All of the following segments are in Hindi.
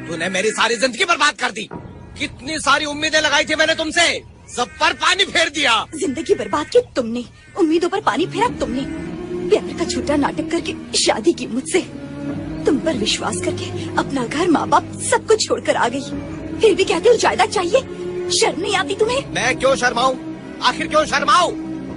तूने मेरी सारी जिंदगी बर्बाद कर दी। कितनी सारी उम्मीदें लगाई थी मैंने तुमसे, सब पर पानी फेर दिया। जिंदगी बर्बाद की तुमने, उम्मीदों पर पानी फेरा तुमने, प्यार का झूठा नाटक करके शादी की मुझसे, तुम पर विश्वास करके अपना घर, माँ बाप सब कुछ छोड़कर आ गई। फिर भी कहते हो जायदाद चाहिए, शर्म नहीं आती तुम्हें? मैं क्यों शर्माऊं? आखिर क्यों शर्माऊं?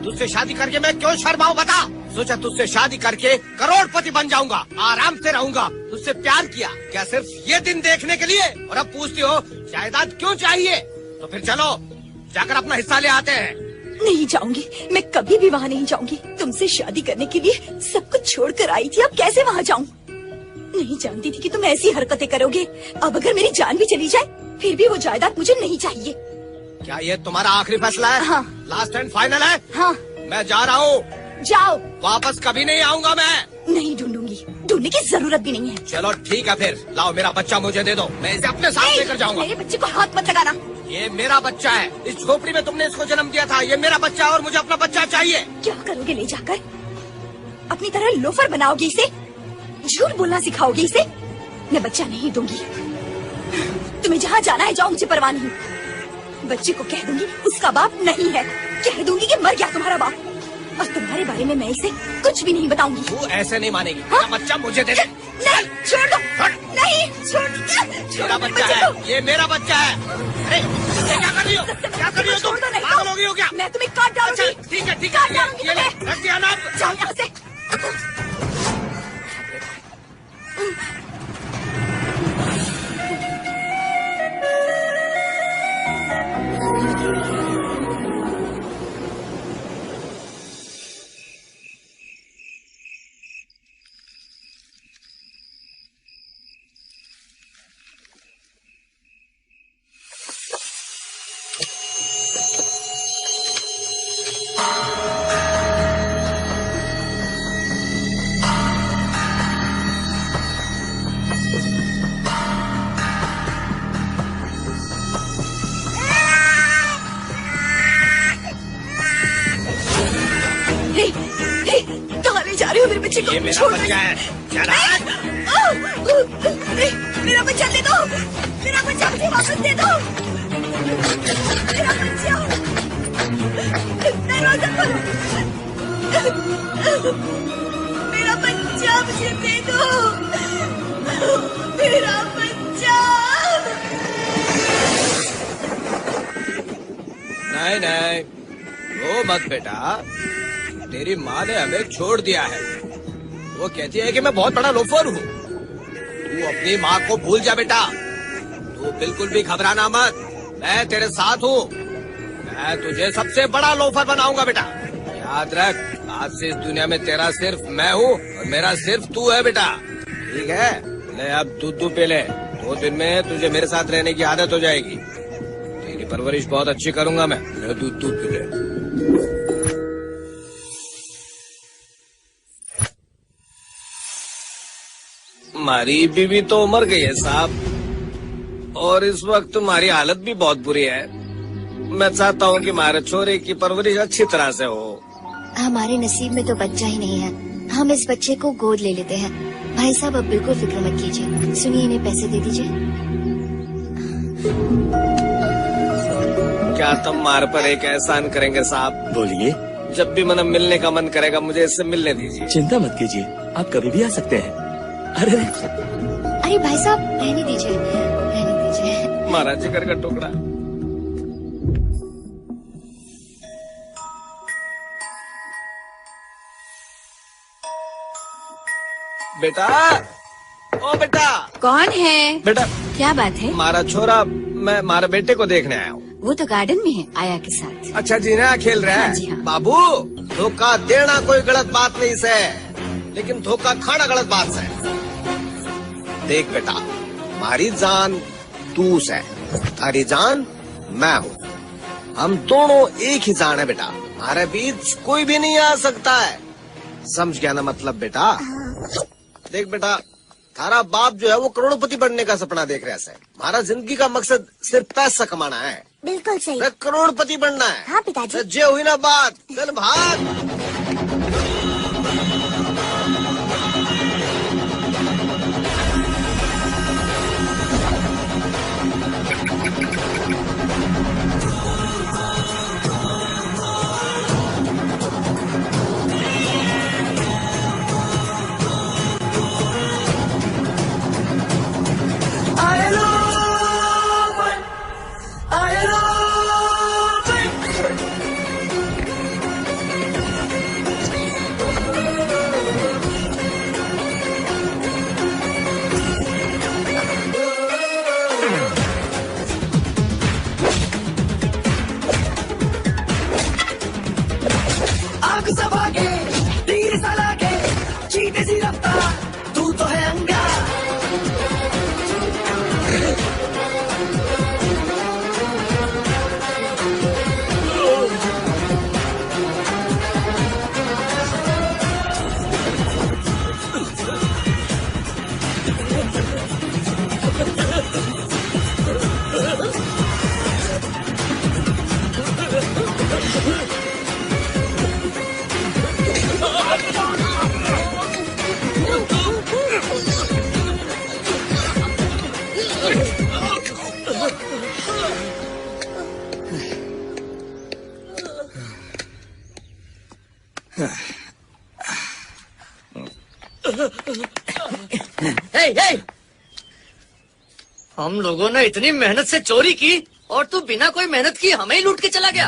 तुझसे शादी करके मैं क्यों शर्माऊं बता? सोचा तुझसे शादी करके करोड़पति बन जाऊंगा, आराम से रहूंगा। तुझसे प्यार किया क्या सिर्फ ये दिन देखने के लिए? और अब पूछती हो जायदाद क्यों चाहिए? तो फिर चलो जाकर अपना हिस्सा ले आते हैं। नहीं जाऊंगी, मैं कभी भी वहाँ नहीं जाऊंगी। तुमसे शादी करने के लिए सब कुछ छोड़ कर आई थी, अब कैसे वहाँ जाऊँ? नहीं जानती थी कि तुम ऐसी हरकतें करोगे। अब अगर मेरी जान भी चली जाए फिर भी वो जायदाद मुझे नहीं चाहिए। क्या ये तुम्हारा आखिरी फैसला है? हाँ। लास्ट एंड फाइनल है? हाँ। मैं जा रहा हूँ। जाओ। वापस कभी नहीं आऊंगा मैं। नहीं ढूंढूंगी, ढूंढने की जरूरत भी नहीं है। चलो ठीक है फिर, लाओ मेरा बच्चा मुझे दे दो, मैं इसे अपने साथ लेकर जाऊंगा। मेरे बच्चे को हाथ मत लगाना। ये मेरा बच्चा है, इस झोपड़ी में तुमने इसको जन्म दिया था। ये मेरा बच्चा है और मुझे अपना बच्चा चाहिए। क्या करोगे ले जाकर? अपनी तरह लोफर बनाओगे इसे? झूठ बोलना सिखाओगे इसे? मैं बच्चा नहीं दूंगी। तुम्हें जहाँ जाना है जाओ, मुझे परवाह नहीं। बच्चे को कह दूंगी उसका बाप नहीं है, कह दूंगी कि मर गया तुम्हारा बाप, और तुम्हारे बारे में मैं इसे कुछ भी नहीं बताऊंगी। तू ऐसे नहीं मानेगी। हाँ? मेरा बच्चा मुझे दे दे। नहीं, छोड़ दो। नहीं, छोड़ मेरा बच्चा है, ये मेरा बच्चा है। अरे ये क्या कर रही हो? क्या कर रही हो तुम? पागल हो गई हो क्या? मैं तुम्हें काट डालूंगी। अच्छा ठीक है ठीक है, ये ले रख दिया ना। जाओ यहाँ से। ये मेरा बच्चा है। मेरा बच्चा दे दो, मेरा बच्चा मुझे वापस दे दो। मेरा बच्चा, दरवाजा खोलो। मेरा बच्चा मुझे दे दो, मेरा बच्चा। नहीं नहीं, वो मत बेटा, तेरी माँ ने हमें छोड़ दिया है। वो कहती है कि मैं बहुत बड़ा लोफर हूँ। तू अपनी माँ को भूल जा बेटा, तू बिल्कुल भी घबराना मत, मैं तेरे साथ हूँ। मैं तुझे सबसे बड़ा लोफर बनाऊंगा बेटा, याद रख। आज से इस दुनिया में तेरा सिर्फ मैं हूँ और मेरा सिर्फ तू है बेटा, ठीक है? ले अब दूध पी ले, 2 दिन में तुझे मेरे साथ रहने की आदत हो जाएगी। तेरी परवरिश बहुत अच्छी करूंगा मैं। ले दूध पी ले। हमारी बीवी तो मर गई है साहब, और इस वक्त तुम्हारी हालत भी बहुत बुरी है। मैं चाहता हूँ कि हमारे छोरे की परवरिश अच्छी तरह से हो। हमारे नसीब में तो बच्चा ही नहीं है, हम इस बच्चे को गोद ले लेते हैं। भाई साहब अब बिल्कुल फिक्र मत कीजिए, सुनिए इन्हें पैसे दे दीजिए। क्या तुम हमारे पर एक एहसान करेंगे साहब? बोलिए। जब भी मन मिलने का मन करेगा मुझे इससे मिलने दीजिए। चिंता मत कीजिए, आप कभी भी आ सकते हैं। अरे भाई साहब रहने दीजिए, रहने दीजिए। हमारा जिगर का टुकड़ा। बेटा, ओ बेटा। कौन है? बेटा क्या बात है? हमारा छोरा, मैं हमारे बेटे को देखने आया हूँ। वो तो गार्डन में है, आया के साथ। अच्छा जी, नया खेल रहा है। हाँ जी हाँ। बाबू, धोखा देना कोई गलत बात नहीं से, लेकिन धोखा खाना गलत बात है। देख बेटा, हमारी जान तू से, तारी जान मैं हूँ, हम दोनों एक ही जान है बेटा, हमारे बीच कोई भी नहीं आ सकता है। समझ गया ना मतलब बेटा? देख बेटा, थारा बाप जो है वो करोड़पति बनने का सपना देख रहा है। हमारा जिंदगी का मकसद सिर्फ पैसा कमाना है। बिल्कुल सही। करोड़पति बनना है। हाँ पिताजी। जे हुई ना बात, चल भाग। हे, हे! हम लोगों ने इतनी मेहनत से चोरी की और तू बिना कोई मेहनत की हमें ही लूट के चला गया।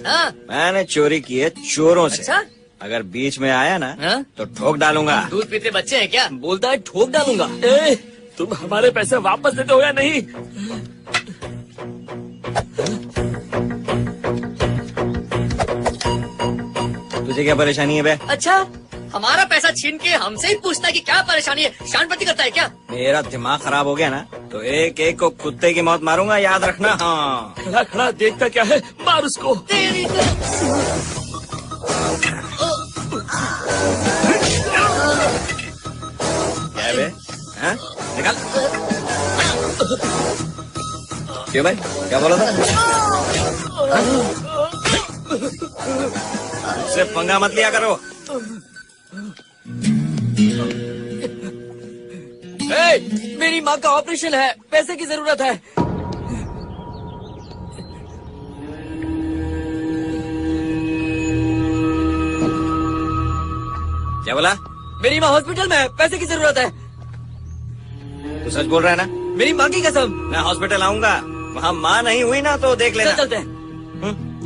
हाँ? मैंने चोरी की है चोरों से। अच्छा? अगर बीच में आया ना हाँ? तो ठोक डालूंगा। दूध पीते बच्चे हैं क्या? बोलता है ठोक डालूंगा। तुम हमारे पैसे वापस देते हो या नहीं? तुझे क्या परेशानी है बे? अच्छा, हमारा पैसा छीन के हमसे ही पूछता है कि क्या परेशानी है, शानपति करता है क्या? मेरा दिमाग खराब हो गया ना तो एक एक को कुत्ते की मौत मारूंगा, याद रखना। हाँ, खड़ा खड़ा देखता क्या है, मार उसको। तेरी तो... क्या है बे? हाँ? निकल। क्यों भाई, क्या बोला था? उससे पंगा मत लिया करो। मेरी माँ का ऑपरेशन है, पैसे की जरूरत है। क्या बोला? मेरी माँ हॉस्पिटल में है, पैसे की जरूरत है। तू सच बोल रहा है ना? मेरी माँ की कसम। मैं हॉस्पिटल आऊंगा, वहाँ माँ नहीं हुई ना तो देख लेना। चलते हैं।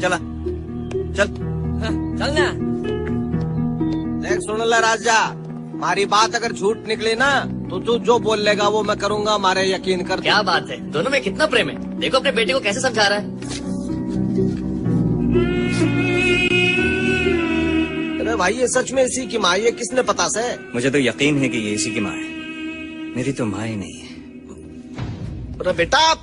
चला चल। चलना। देख सुन ले राजा, हमारी बात अगर झूठ निकली ना तो तू जो बोल लेगा वो मैं करूंगा, हमारे यकीन कर। क्या बात है, दोनों में कितना प्रेम है। देखो अपने बेटे को कैसे समझा रहा है। अरे भाई ये सच में इसी की माँ, ये किसने पता से? मुझे तो यकीन है कि ये इसी की माँ है, मेरी तो माँ ही नहीं है। अरे बेटा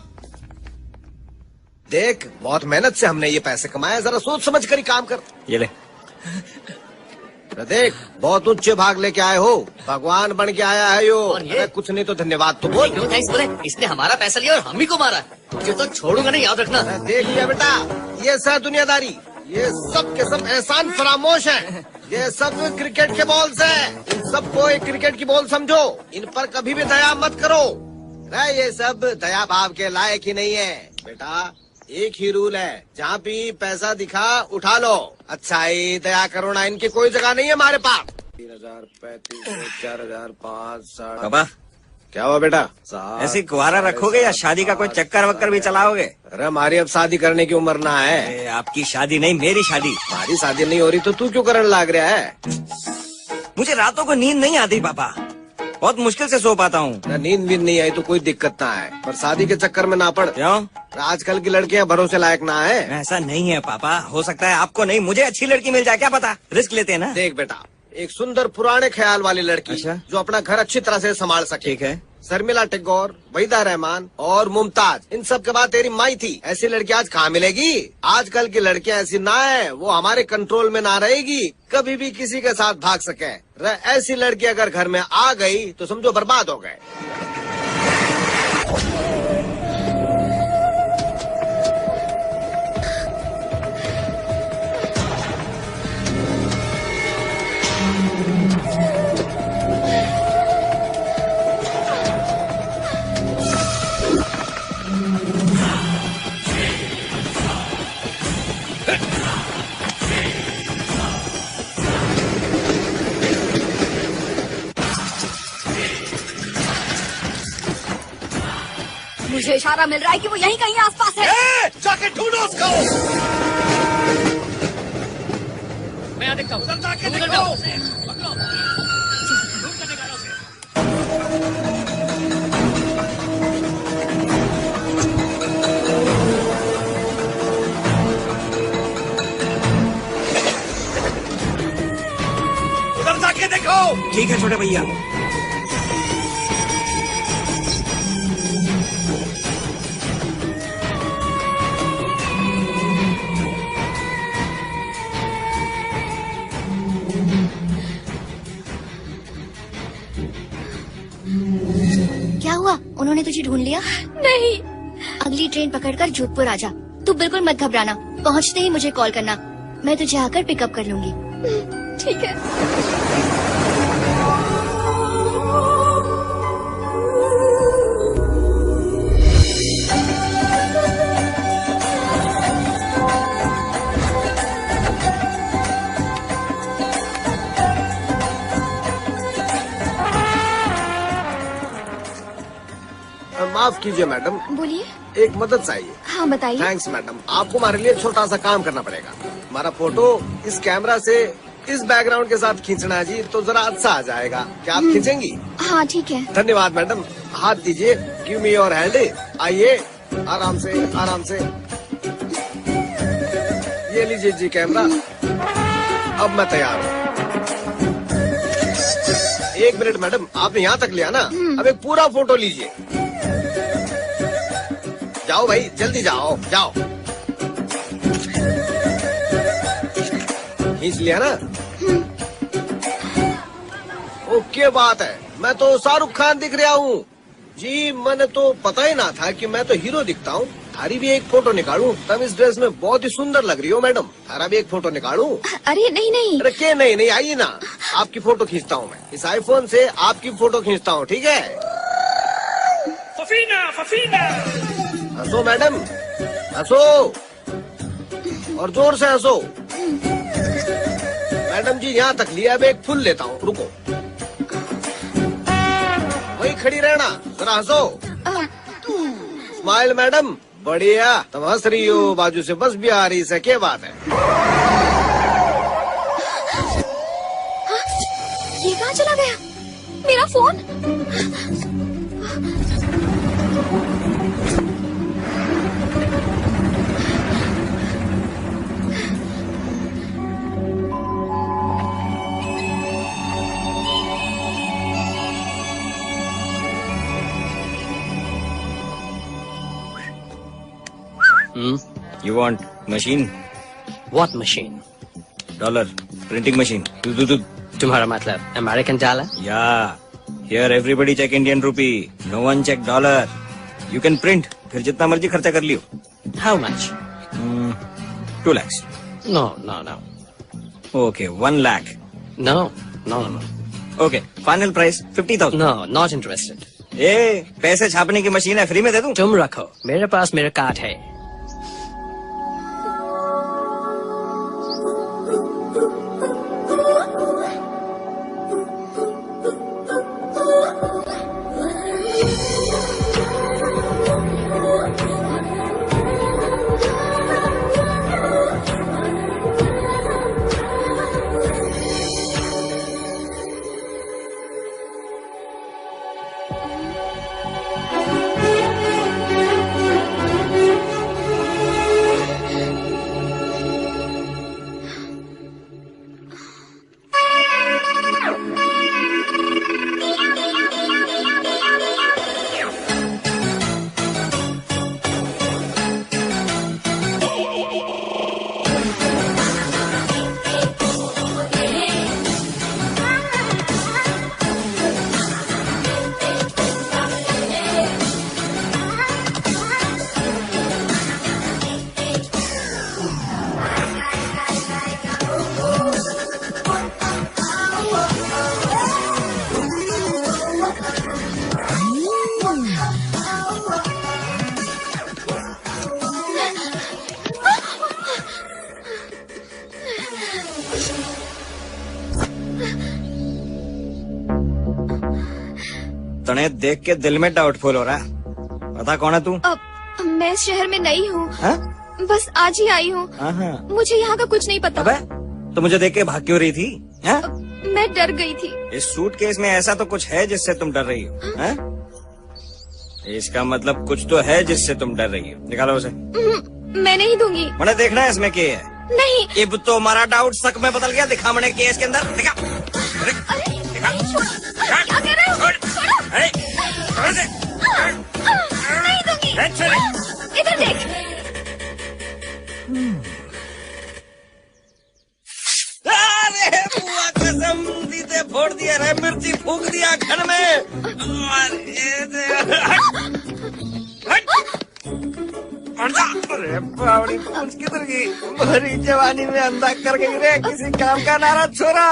देख, बहुत मेहनत से हमने ये पैसे कमाए, जरा सोच समझ कर ही काम कर। ये ले। अरे देख, बहुत ऊंचे भाग लेके आए हो, भगवान बन के आया है यो। और ये? अरे कुछ नहीं तो धन्यवाद तो बोल। क्यों थैंक्स बोले? इसने हमारा पैसा लिया और हम ही को मारा। क्यों तो छोड़ूंगा नहीं, याद रखना। अरे देख लिया बेटा, ये सब दुनियादारी, ये सब के सब एहसान फरामोश है। ये सब क्रिकेट के बॉल्स है, इन सबको एक क्रिकेट की बॉल समझो, इन पर कभी भी दया मत करो। अरे ये सब दया भाव के लायक ही नहीं है बेटा। एक ही रूल है, जहाँ भी पैसा दिखा उठा लो। अच्छाई दया करुणा इनकी कोई जगह नहीं है हमारे पास। 3000, 3500, 4000, 5, पापा क्या हुआ बेटा? ऐसे कुआरा रखोगे या शादी का कोई चक्कर वक्कर भी चलाओगे? अरे हमारी अब शादी करने की उम्र ना है। अरे, आपकी शादी नहीं, मेरी शादी। हमारी शादी नहीं हो रही तो तू क्यों करने लग रहा है? मुझे रातों को नींद नहीं आती पापा, बहुत मुश्किल से सो पाता हूँ। नींद भी नहीं आई तो कोई दिक्कत ना है, पर शादी के चक्कर में ना पड़। क्यों? आजकल की लड़कियां भरोसे लायक ना है। ऐसा नहीं है पापा, हो सकता है आपको नहीं, मुझे अच्छी लड़की मिल जाए, क्या पता। रिस्क लेते हैं ना। देख बेटा, एक सुंदर पुराने ख्याल वाली लड़की अच्छा? जो अपना घर अच्छी तरह से संभाल सके। ठीक है। शर्मिला टैगोर, वहीदा रहमान और मुमताज, इन सब के बाद तेरी माई थी। ऐसी लड़की आज कहाँ मिलेगी? आजकल की लड़कियां ऐसी ना है, वो हमारे कंट्रोल में ना रहेगी, कभी भी किसी के साथ भाग सके। ऐसी लड़की अगर घर में आ गई तो समझो बर्बाद हो गए। मुझे इशारा मिल रहा है कि वो यहीं कहीं आसपास है। जाके ढूंढो उसको। मैं यहाँ देखता हूँ। जाके देखो। उधर जाके देखो। ठीक है छोटे भैया। क्या हुआ, उन्होंने तुझे ढूंढ लिया? नहीं। अगली ट्रेन पकड़कर जोधपुर आ जा। तू बिल्कुल मत घबराना, पहुंचते ही मुझे कॉल करना, मैं तुझे आकर पिकअप कर लूंगी। ठीक है। माफ कीजिए मैडम, बोलिए। एक मदद चाहिए। हाँ बताइए। थैंक्स मैडम, आपको हमारे लिए छोटा सा काम करना पड़ेगा। हमारा फोटो इस कैमरा से इस बैकग्राउंड के साथ खींचना है जी, तो जरा अच्छा आ जाएगा। क्या आप खींचेंगी? हाँ ठीक है। धन्यवाद मैडम, हाथ दीजिए। Give me your hand. आइए, आराम से आराम से। ये लीजिए जी कैमरा। अब मैं तैयार हूँ। एक मिनट मैडम, आपने यहाँ तक लिया ना, अब एक पूरा फोटो लीजिए। जाओ भाई, जल्दी जाओ जाओ। खींच लिया ना? ओके बात है। मैं तो शाहरुख खान दिख रहा हूँ जी। मैंने तो पता ही ना था कि मैं तो हीरो दिखता हूँ। थारी भी एक फोटो निकालूं? तुम इस ड्रेस में बहुत ही सुंदर लग रही हो मैडम। थारा भी एक फोटो निकालूं? अरे नहीं नहीं। अरे क्या नहीं नहीं, आइए ना, आपकी फोटो खींचता हूँ मैं। इस आईफोन से आपकी फोटो खींचता हूँ, ठीक है? फफीना फफीना। हंसो मैडम, हंसो, और जोर से हंसो। मैडम जी यहाँ तक लिया, अब एक फुल लेता हूँ, रुको। वही खड़ी रहना, जरा हंसो। स्माइल मैडम, बढ़िया। तुम हंस रही हो, बाजू से बस भी आ रही है, क्या बात है? ये कहाँ चला गया मेरा phone? You want machine? What machine? Dollar printing machine. तुम्हारा मतलब American dollar? Yeah. Here everybody check Indian rupee. No one check dollar. You can print. फिर जितना मर्जी खर्चा कर लियो. How much? 2 lakhs. No, no, no. Okay, 1 lakh. No, no, no, no. Okay, final price 50,000. No, not interested. ए, पैसे छापने की मशीन है, फ्री में दे दूं? तुम रखो, मेरे पास मेरा कार्ड है। तने देख के दिल में डाउटफुल हो रहा है। पता कौन है तू? मैं इस शहर में नई हूँ, बस आज ही आई हूँ। मुझे यहाँ का कुछ नहीं पता। अबे, तो मुझे देख के भाग क्यों रही थी? हा? मैं डर गई थी। इस सूटकेस में ऐसा तो कुछ है जिससे तुम डर रही हो? हा? इसका मतलब कुछ तो है जिससे तुम डर रही हो। निकालो उसे। मैं नहीं दूंगी। मैंने देखना है इसमें क्या है। नहीं। अब तो हमारा डाउट शक में बदल गया। दिखा मैंने केस के अंदर। दिखा। क्या कह रहे हो? नहीं दूंगी। इधर देख। अरे बुआ कसम, दीदे फोड़ दिया रे, मिर्ची फूक दिया घर में। अरे बावड़ी पूछ किधर गई? भरी जवानी में अंधा कर गई रे, किसी काम का नारा छोरा।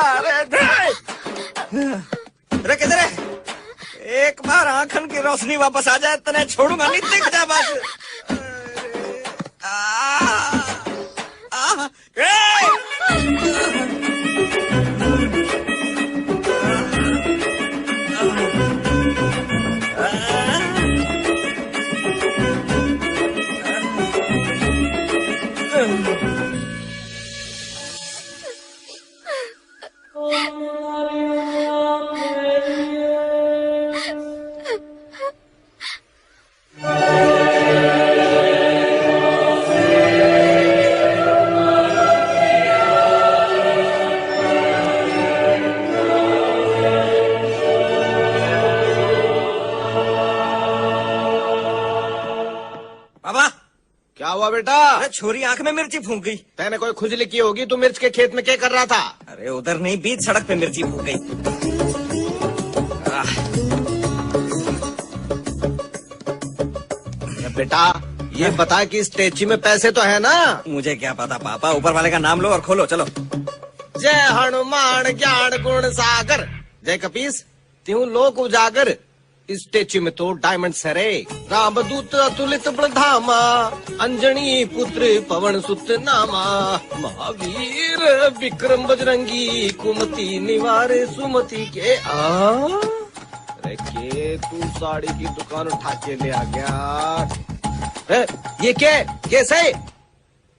अरे किधर है? एक बार आंखन की रोशनी वापस आ जाए तने छोड़ूंगा नहीं। दिख जा बस। हुआ बेटा? अरे छोरी आंख में मिर्ची फूंक गई। मैंने कोई खुजली की होगी, तू मिर्च के खेत में क्या कर रहा था? अरे उधर नहीं, बीच सड़क पे मिर्ची फूंक गई। बेटा ये बता कि इस टेची में पैसे तो है ना? मुझे क्या पता पापा, ऊपर वाले का नाम लो और खोलो, चलो। जय हनुमान ज्ञान गुण सागर, जय कपीस त्यों लोक उजागर। इस टेची में तो डायमंड सरे, रामदूत अतुलित प्रधामा, अंजनी पुत्र पवन सुत नामा, महावीर विक्रम बजरंगी, कुमति निवार सुमति के। अरे के तू साड़ी की दुकान उठा के ले आ गया? ये क्या कैसे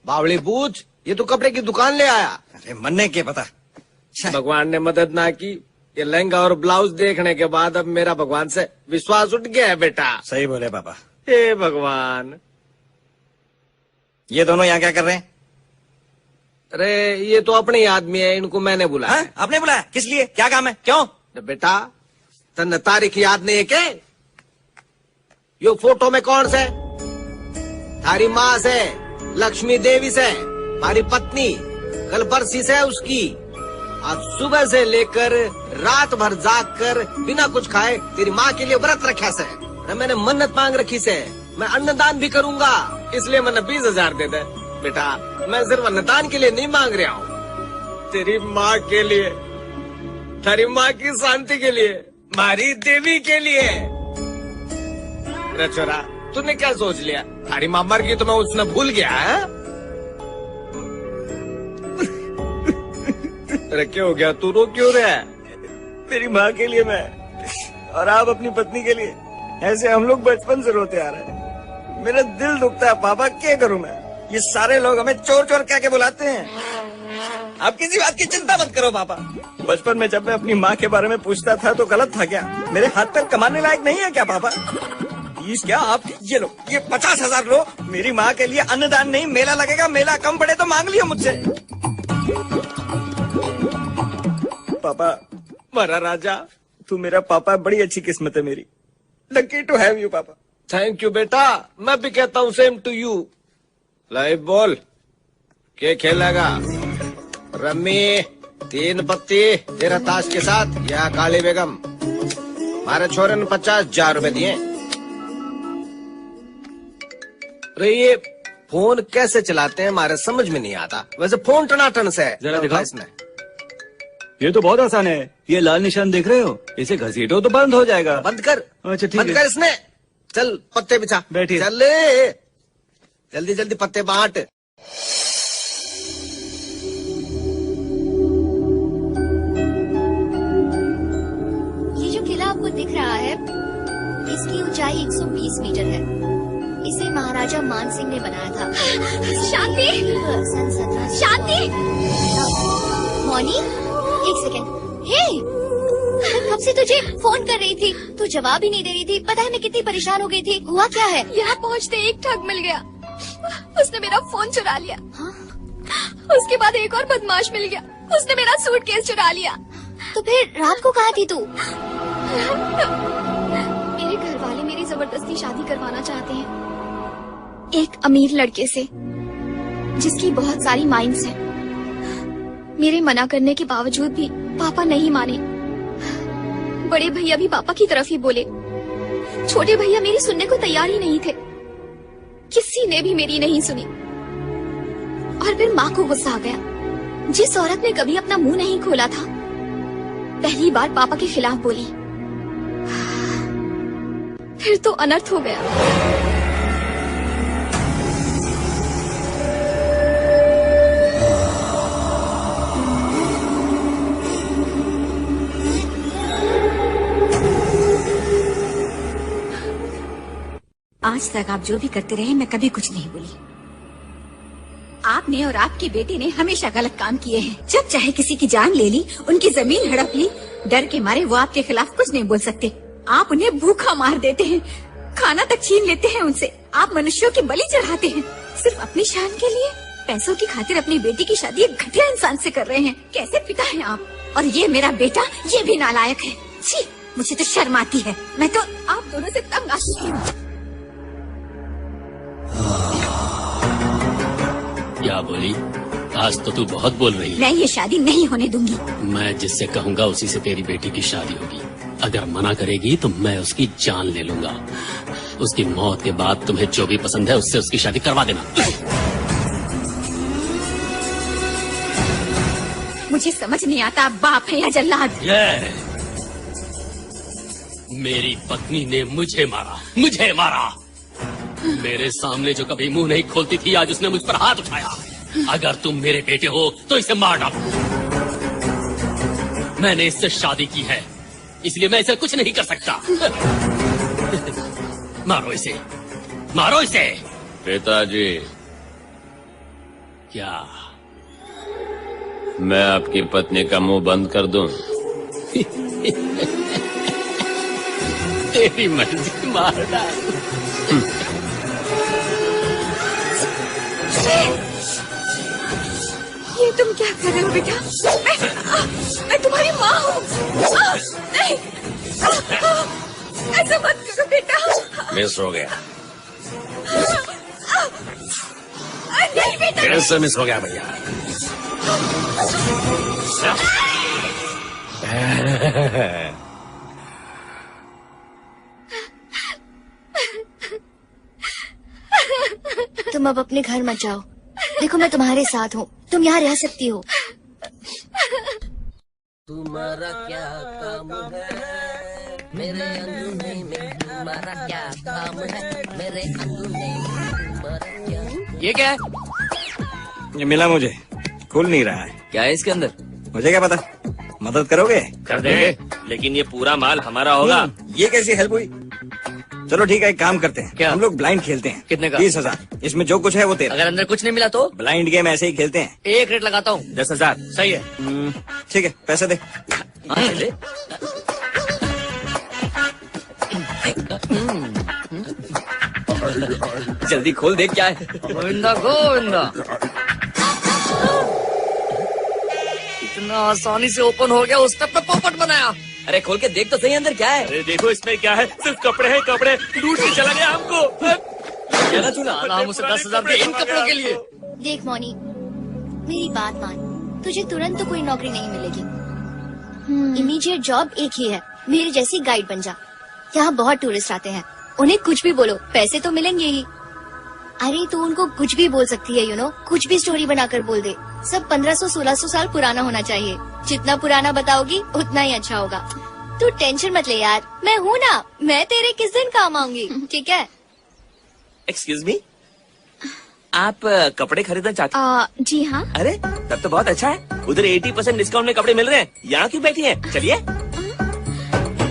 बावली बूझ, ये तो कपड़े की दुकान ले आया। अरे मन्ने के पता। भगवान ने मदद ना की, ये लहंगा और ब्लाउज देखने के बाद अब मेरा भगवान से विश्वास उठ गया है बेटा। सही बोले पापा। हे भगवान। ये दोनों यहाँ क्या कर रहे हैं? अरे ये तो अपने ही आदमी है, इनको मैंने बुलाया। हाँ? आपने बुलाया? किस लिए? क्या काम है? क्यों? बेटा तन्ने तारीख याद नहीं है के? यो फोटो में कौन से? थारी माँ से, लक्ष्मी देवी से, हमारी पत्नी, कल बरसी से उसकी। आज सुबह से लेकर रात भर जाग कर बिना कुछ खाए तेरी माँ के लिए व्रत रखा से। मैंने मन्नत मांग रखी से, मैं अन्नदान भी करूंगा, इसलिए मैंने 20,000 दे दे। बेटा मैं सिर्फ अन्नदान के लिए नहीं मांग रहा हूँ, तेरी माँ के लिए, तेरी माँ की शांति के लिए, मारी देवी के लिए। छोरा तूने क्या सोच लिया, थारी माँ मर गई तो मैं उसने भूल गया है? अरे क्या हो गया, तू रो क्यों रहा है? मेरी माँ के लिए मैं, और आप अपनी पत्नी के लिए, ऐसे हम लोग बचपन से रोते आ रहे हैं। मेरा दिल दुखता है पापा, क्या करूं मैं? ये सारे लोग हमें चोर चोर कह के बुलाते हैं। आप किसी बात की चिंता मत करो पापा। बचपन में जब मैं अपनी माँ के बारे में पूछता था तो गलत था क्या? मेरे हाथ पैर कमाने लायक नहीं है क्या पापा? प्लीज क्या आप ये लो, ये 50,000 लो, मेरी माँ के लिए अन्नदान नहीं, मेला लगेगा, मेला कम पड़े तो मांग लियो मुझसे। पापा मरा राजा, तू मेरा पापा, बड़ी अच्छी किस्मत है मेरी। लकी टू हैव यू पापा। थैंक यू बेटा, मैं भी कहता हूँ सेम टू यू। लाई बोल, क्या खेलेगा? रम्मी 3 पत्ती तेरा ताश के साथ या काली बेगम? हमारे छोरे ने 50,000 रुपए दिए। अरे ये फोन कैसे चलाते हैं हमारे समझ में नहीं आता। वैसे फोन टनाटन से है। जरा दिखाओ। इसमें ये तो बहुत आसान है। ये लाल निशान देख रहे हो, इसे घसीटो तो बंद हो जाएगा। बंद कर। अच्छा ठीक बंद है। कर इसने। चल पत्ते बिछा, बैठिए। चल जल्दी जल्दी पत्ते बांट। ये जो किला आपको दिख रहा है, इसकी ऊंचाई 120 मीटर है। इसे महाराजा मान सिंह ने बनाया था। शांति, सन 17। शांति। मौनी, एक सेकेंड। हे, मैं कब से तुझे फोन कर रही थी, तू जवाब ही नहीं दे रही थी। पता है मैं कितनी परेशान हो गई थी। हुआ क्या है? यहाँ पहुँचते एक ठग मिल गया, उसने मेरा फोन चुरा लिया। हाँ? उसके बाद एक और बदमाश मिल गया, उसने मेरा सूटकेस चुरा लिया। तो फिर रात को कहाँ थी तू? मेरे घर वाले मेरी जबरदस्ती शादी करवाना चाहते हैं एक अमीर लड़के से, जिसकी बहुत सारी माइंस हैं। मेरे मना करने के बावजूद भी पापा नहीं माने। बड़े भैया भी पापा की तरफ ही बोले, छोटे भैया मेरी सुनने को तैयार ही नहीं थे। किसी ने भी मेरी नहीं सुनी। और फिर माँ को गुस्सा आ गया। जिस औरत ने कभी अपना मुंह नहीं खोला था, पहली बार पापा के खिलाफ बोली। फिर तो अनर्थ हो गया। आज तक आप जो भी करते रहे, मैं कभी कुछ नहीं बोली। आपने और आपके बेटे ने हमेशा गलत काम किए हैं। जब चाहे किसी की जान ले ली, उनकी जमीन हड़प ली। डर के मारे वो आपके खिलाफ कुछ नहीं बोल सकते। आप उन्हें भूखा मार देते हैं, खाना तक छीन लेते हैं उनसे। आप मनुष्यों की बलि चढ़ाते हैं सिर्फ अपनी शान के लिए। पैसों की खातिर अपनी बेटी की शादी एक घटिया इंसान से कर रहे हैं। कैसे पिता हैं आप? और ये मेरा बेटा, ये भी नालायक है। छी, मुझे तो शर्म आती है। मैं तो आप दोनों से तंग आ चुकी हूँ। क्या बोली? आज तो तू बहुत बोल रही है। मैं ये शादी नहीं होने दूंगी। मैं जिससे कहूँगा उसी से तेरी बेटी की शादी होगी। अगर मना करेगी तो मैं उसकी जान ले लूंगा। उसकी मौत के बाद तुम्हें जो भी पसंद है उससे उसकी शादी करवा देना। मुझे समझ नहीं आता आप बाप है या जल्लाद। मेरी पत्नी ने मुझे मारा। मेरे सामने जो कभी मुंह नहीं खोलती थी, आज उसने मुझ पर हाथ उठाया। अगर तुम मेरे बेटे हो तो इसे मार डालो। मैंने इससे शादी की है, इसलिए मैं इसे कुछ नहीं कर सकता। मारो इसे। पिताजी, क्या मैं आपकी पत्नी का मुंह बंद कर दूं? तेरी मर्जी, मार डाल। ये तुम क्या कर रहे हो बेटा? मैं तुम्हारी माँ हूँ। नहीं, ऐसा मत करो बेटा। मिस हो गया। नहीं बेटा। कैसे मिस हो गया भैया? तुम अब अपने घर मत जाओ। देखो मैं तुम्हारे साथ हूँ, तुम यहाँ रह सकती हो। तुम्हारा क्या काम है मेरे अंगूठे में? तुम्हारा क्या काम है मेरे अंगूठे में? तुम्हारा क्या? ये क्या है? ये मिला मुझे, खुल नहीं रहा है। क्या है इसके अंदर? मुझे क्या पता, मदद करोगे? कर देंगे, लेकिन ये पूरा माल हमारा होगा। ये कैसी हेल्प हुई? चलो ठीक है, एक काम करते हैं। क्या? हम लोग ब्लाइंड खेलते हैं। कितने का? 20,000। इसमें जो कुछ है वो तेरा। अगर अंदर कुछ नहीं मिला तो? ब्लाइंड गेम ऐसे ही खेलते हैं। एक रेट लगाता हूँ। 10,000 सही है। ठीक है, पैसे दे। हाँ, ले। जल्दी खोल, देख क्या है। गोविंदा गोविंदा। इतना आसानी से ओपन हो गया, उसने अपना पोपट बनाया। अरे खोल के देख तो सही अंदर क्या है। अरे देखो इसमें क्या है, सिर्फ कपड़े हैं, कपड़े लूट के चला गया हमको। क्या ना चुना? हम उसे 10,000 दिए इन कपड़ों के लिए। देख मौनी, मेरी बात मान, तुझे तुरंत तो कोई नौकरी नहीं मिलेगी। इमीडिएट जॉब एक ही है, मेरी जैसी गाइड बन जा। यहाँ बहुत टूरिस्ट आते हैं, उन्हें कुछ भी बोलो, पैसे तो मिलेंगे ही। अरे तू उनको कुछ भी बोल सकती है, कुछ भी स्टोरी बनाकर बोल दे। सब 1500-1600 साल पुराना होना चाहिए। जितना पुराना बताओगी उतना ही अच्छा होगा। तू टेंशन मत ले यार, मैं हूँ ना, मैं तेरे किस दिन काम आऊंगी, ठीक है? एक्सक्यूज मी, आप कपड़े खरीदना चाहते? जी हाँ। अरे तब तो बहुत अच्छा है। उधर 80% डिस्काउंट में कपड़े मिल रहे हैं। यहाँ क्यों बैठी हैं? चलिए।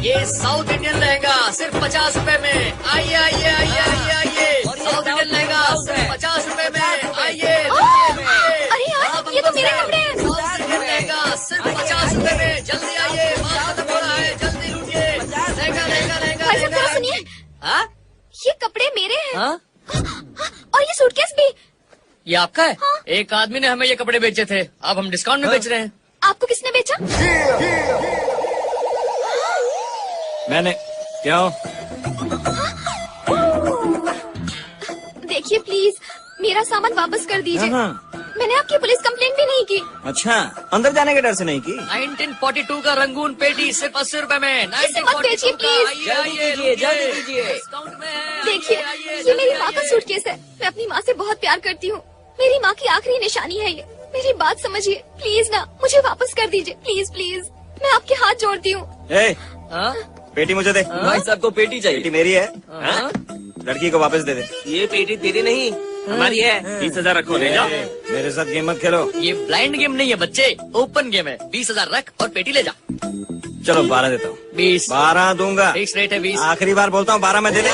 ये साउथ इंडियन लहंगा सिर्फ 50 रुपए में। आइए आइए आइए आइए आइए। साउथ इंडियन लहंगा सिर्फ 50 रुपए में। आइए। अरे यार, ये तो मेरे कपड़े हैं। साउथ इंडियन लहंगा सिर्फ 50 रुपए में। जल्दी आइए, माल खत्म हो रहा है, जल्दी लूटिए। लहंगा लहंगा लहंगा। भाई साहब जरा सुनिए, हाँ? ये कपड़े मेरे हैं। हाँ? और ये सूटकेस भी। ये आपका है? हाँ? एक आदमी ने हमें ये कपड़े बेचे थे, अब हम डिस्काउंट में बेच रहे हैं। आपको किसने बेचा? मैंने। क्यों? देखिए प्लीज, मेरा सामान वापस कर दीजिए। मैंने आपकी पुलिस कंप्लेंट भी नहीं की। अच्छा, अंदर जाने के डर से नहीं की? 1942 का रंगून पेटी सिर्फ 80 रुपए में। इसे मत बेचिए, प्लीज। जल्दी कीजिए। डिस्काउंट में है। देखिए, ये मेरी माँ का सूटकेस है। मैं अपनी माँ से बहुत प्यार करती हूँ। मेरी माँ की आखिरी निशानी है ये। मेरी बात समझिए प्लीज ना, मुझे वापस कर दीजिए प्लीज प्लीज। मैं आपके हाथ जोड़ती हूँ। हाँ? पेटी मुझे दे। भाई साहब को पेटी चाहिए। पेटी मेरी है, हाँ? लड़की को वापस दे दे। ये पेटी तेरी नहीं, हमारी है। 20,000 रखो, ले जाओ। मेरे साथ गेम मत खेलो। ये ब्लाइंड गेम नहीं है बच्चे, ओपन गेम है। 20,000 रख और पेटी ले जा। चलो 12 देता हूँ। 20। 12 दूंगा। फिक्स रेट है 20। आखिरी बार बोलता हूँ, 12 में दे दे।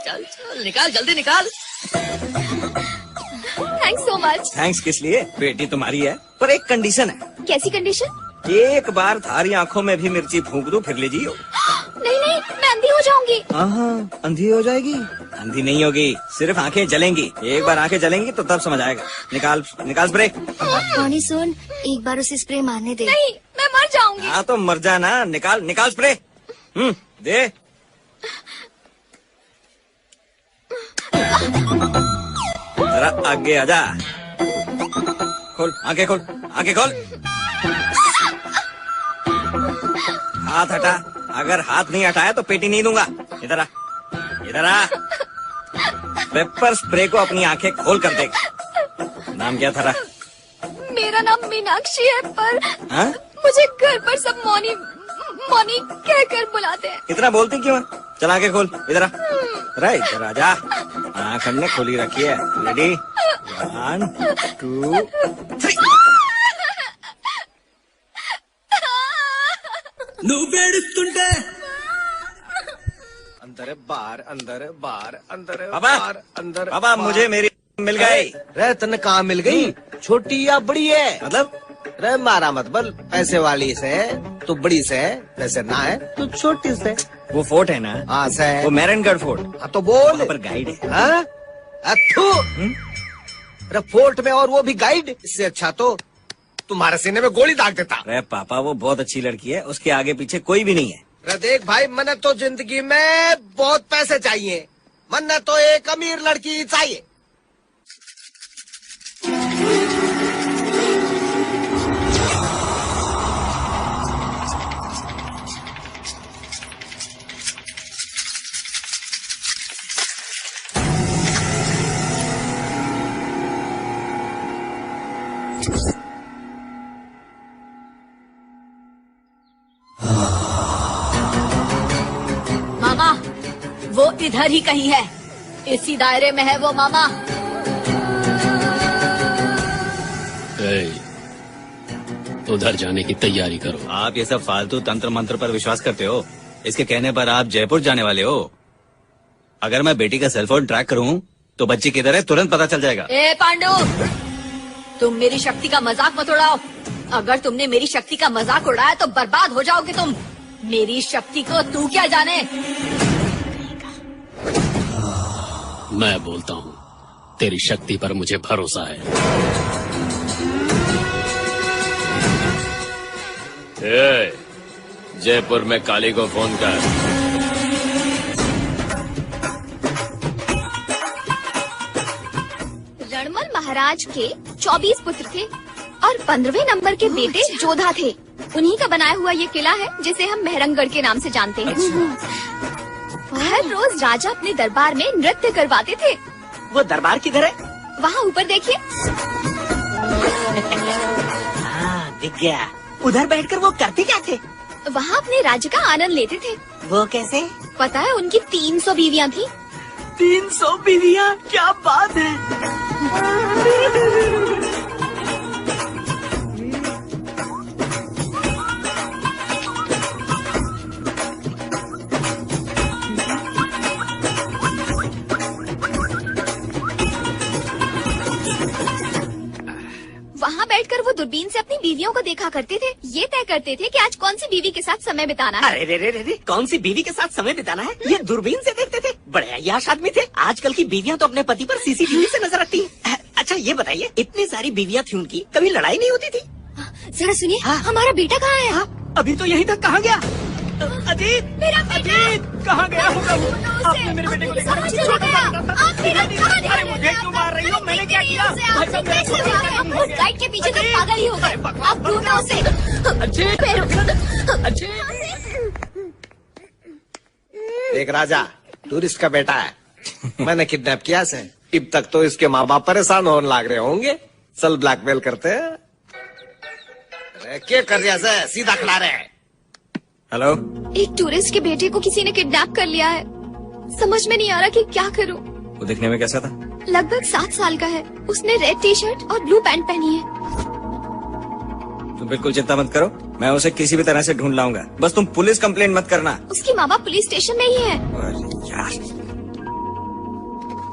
चल चल निकाल, जल्दी निकाल। Thanks so much. थैंक्स किस लिए? पेटी तुम्हारी है, पर एक कंडीशन है। कैसी कंडीशन? एक बार थारी आंखों में भी मिर्ची फूंक दूं, फिर ले जियो। नहीं नहीं, मैं अंधी हो जाऊंगी। हाँ, अंधी हो जाएगी? अंधी नहीं होगी, सिर्फ आंखें जलेंगी। एक बार आंखें जलेंगी तो तब समझ आएगा। निकाल निकाल स्प्रे। मौनी सुन, एक बार उसे स्प्रे मारने दे। नहीं, मैं मर जाऊंगी। हाँ तो मर जाना। निकाल निकाल स्प्रे। दे। जरा आगे आजा। खोल आंखें, खोल आंखें, खोल। हाथ हटा। अगर हाथ नहीं हटाया तो पेटी नहीं दूंगा। इधर आ, इधर आ। पेपर स्प्रे को अपनी आंखें खोल कर देख। नाम क्या था? मेरा नाम मीनाक्षी है, पर हाँ? मुझे घर पर सब मौनी मौनी कहकर बुलाते हैं। इतना बोलती क्यों है? चल आंखें खोल। इधर आ, इधर आ जा। आंख हमने खोली रखी है। रेडी? 1 2 3। अंदर बाहर, अंदर बाहर, अंदर बाबा, बाहर, अंदर बाबा मुझे मेरी मिल गई। रे तने कहाँ मिल गई? छोटी या बड़ी है? मतलब रे मारा मत बल, पैसे वाली से तू बड़ी से, वैसे ना है तू छोटी से। वो फोर्ट है ना? हाँ से। वो मैरनगढ़ फोर्ट। हाँ तो बोल। वहाँ पर गाइड है। हाँ? अथू। अरे फोर्ट में और वो भी गाइड? इससे अच्छा तो तुम्हारे सीने में गोली दाग देता। अरे पापा वो बहुत अच्छी लड़की है, उसके आगे पीछे कोई भी नहीं है। अरे देख भाई, मैंने तो जिंदगी में बहुत पैसे चाहिए, मैंने तो एक अमीर लड़की चाहिए। मामा, वो इधर ही कहीं है, इसी दायरे में है वो मामा। उधर जाने की तैयारी करो। आप ये सब फालतू तंत्र मंत्र पर विश्वास करते हो? इसके कहने पर आप जयपुर जाने वाले हो। अगर मैं बेटी का सेलफोन ट्रैक करूं तो बच्ची किधर है तुरंत पता चल जाएगा। ए पांडु, तुम मेरी शक्ति का मजाक मत उड़ाओ। अगर तुमने मेरी शक्ति का मजाक उड़ाया तो बर्बाद हो जाओगे तुम। मेरी शक्ति को तू क्या जाने। मैं बोलता हूँ, तेरी शक्ति पर मुझे भरोसा है। जयपुर में काली को फोन कर। रणमल महाराज के 24 पुत्र थे और 15वें नंबर के बेटे जोधा थे। उन्हीं का बनाया हुआ ये किला है जिसे हम मेहरंगगढ़ के नाम से जानते हैं। हर रोज राजा अपने दरबार में नृत्य करवाते थे। वो दरबार किधर है? वहाँ ऊपर देखिए। हाँ दिख गया। उधर बैठकर वो करते क्या थे? वहाँ अपने राज्य का आनंद लेते थे। वो कैसे? पता है उनकी 300 बीवियाँ थी। 300 बीवियाँ? क्या बात है। वहाँ बैठकर वो दूरबीन से अपनी बीवियों को देखा करते थे। ये तय करते थे कि आज कौन सी बीवी के साथ समय बिताना है। अरे रे रे रे रे, कौन सी बीवी के साथ समय बिताना है ये दूरबीन से देखते थे। बड़े अय्याश आदमी थे। आजकल की बीवियां तो अपने पति पर सीसीटीवी से नजर रखती हैं। अच्छा ये बताइए, इतनी सारी बीवियां थी उनकी, कभी लड़ाई नहीं होती थी? जरा सुनिए, हमारा बेटा कहाँ है? हाँ, अभी तो यहीं तक कहाँ गया? अजीत, मेरा बेटा कहाँ गया होगा वो? आपने मेरे बेटे को देखा? अरे मुझे क्यों मार रही हो? मैंने क्या किया? गाइड के पीछे तो पागल ही हो गए। आप ढूंढो उसे। एक राजा टूरिस्ट का बेटा है, मैंने किडनैप किया से। अब तक तो इसके माँ बाप परेशान होने लग रहे होंगे, चल ब्लैकमेल करते हैं। अरे क्या कर रहा है? सीधा खड़ा रहे। हेलो, एक टूरिस्ट के बेटे को किसी ने किडनैप कर लिया है। समझ में नहीं आ रहा कि क्या करूं। वो दिखने में कैसा था? लगभग 7 साल का है। उसने रेड टी शर्ट और ब्लू पैंट पहनी है। तुम बिल्कुल चिंता मत करो, मैं उसे किसी भी तरह से ढूंढ लाऊंगा। बस तुम पुलिस कंप्लेंट मत करना। उसकी माँ बाप पुलिस स्टेशन में ही है। अरे यार,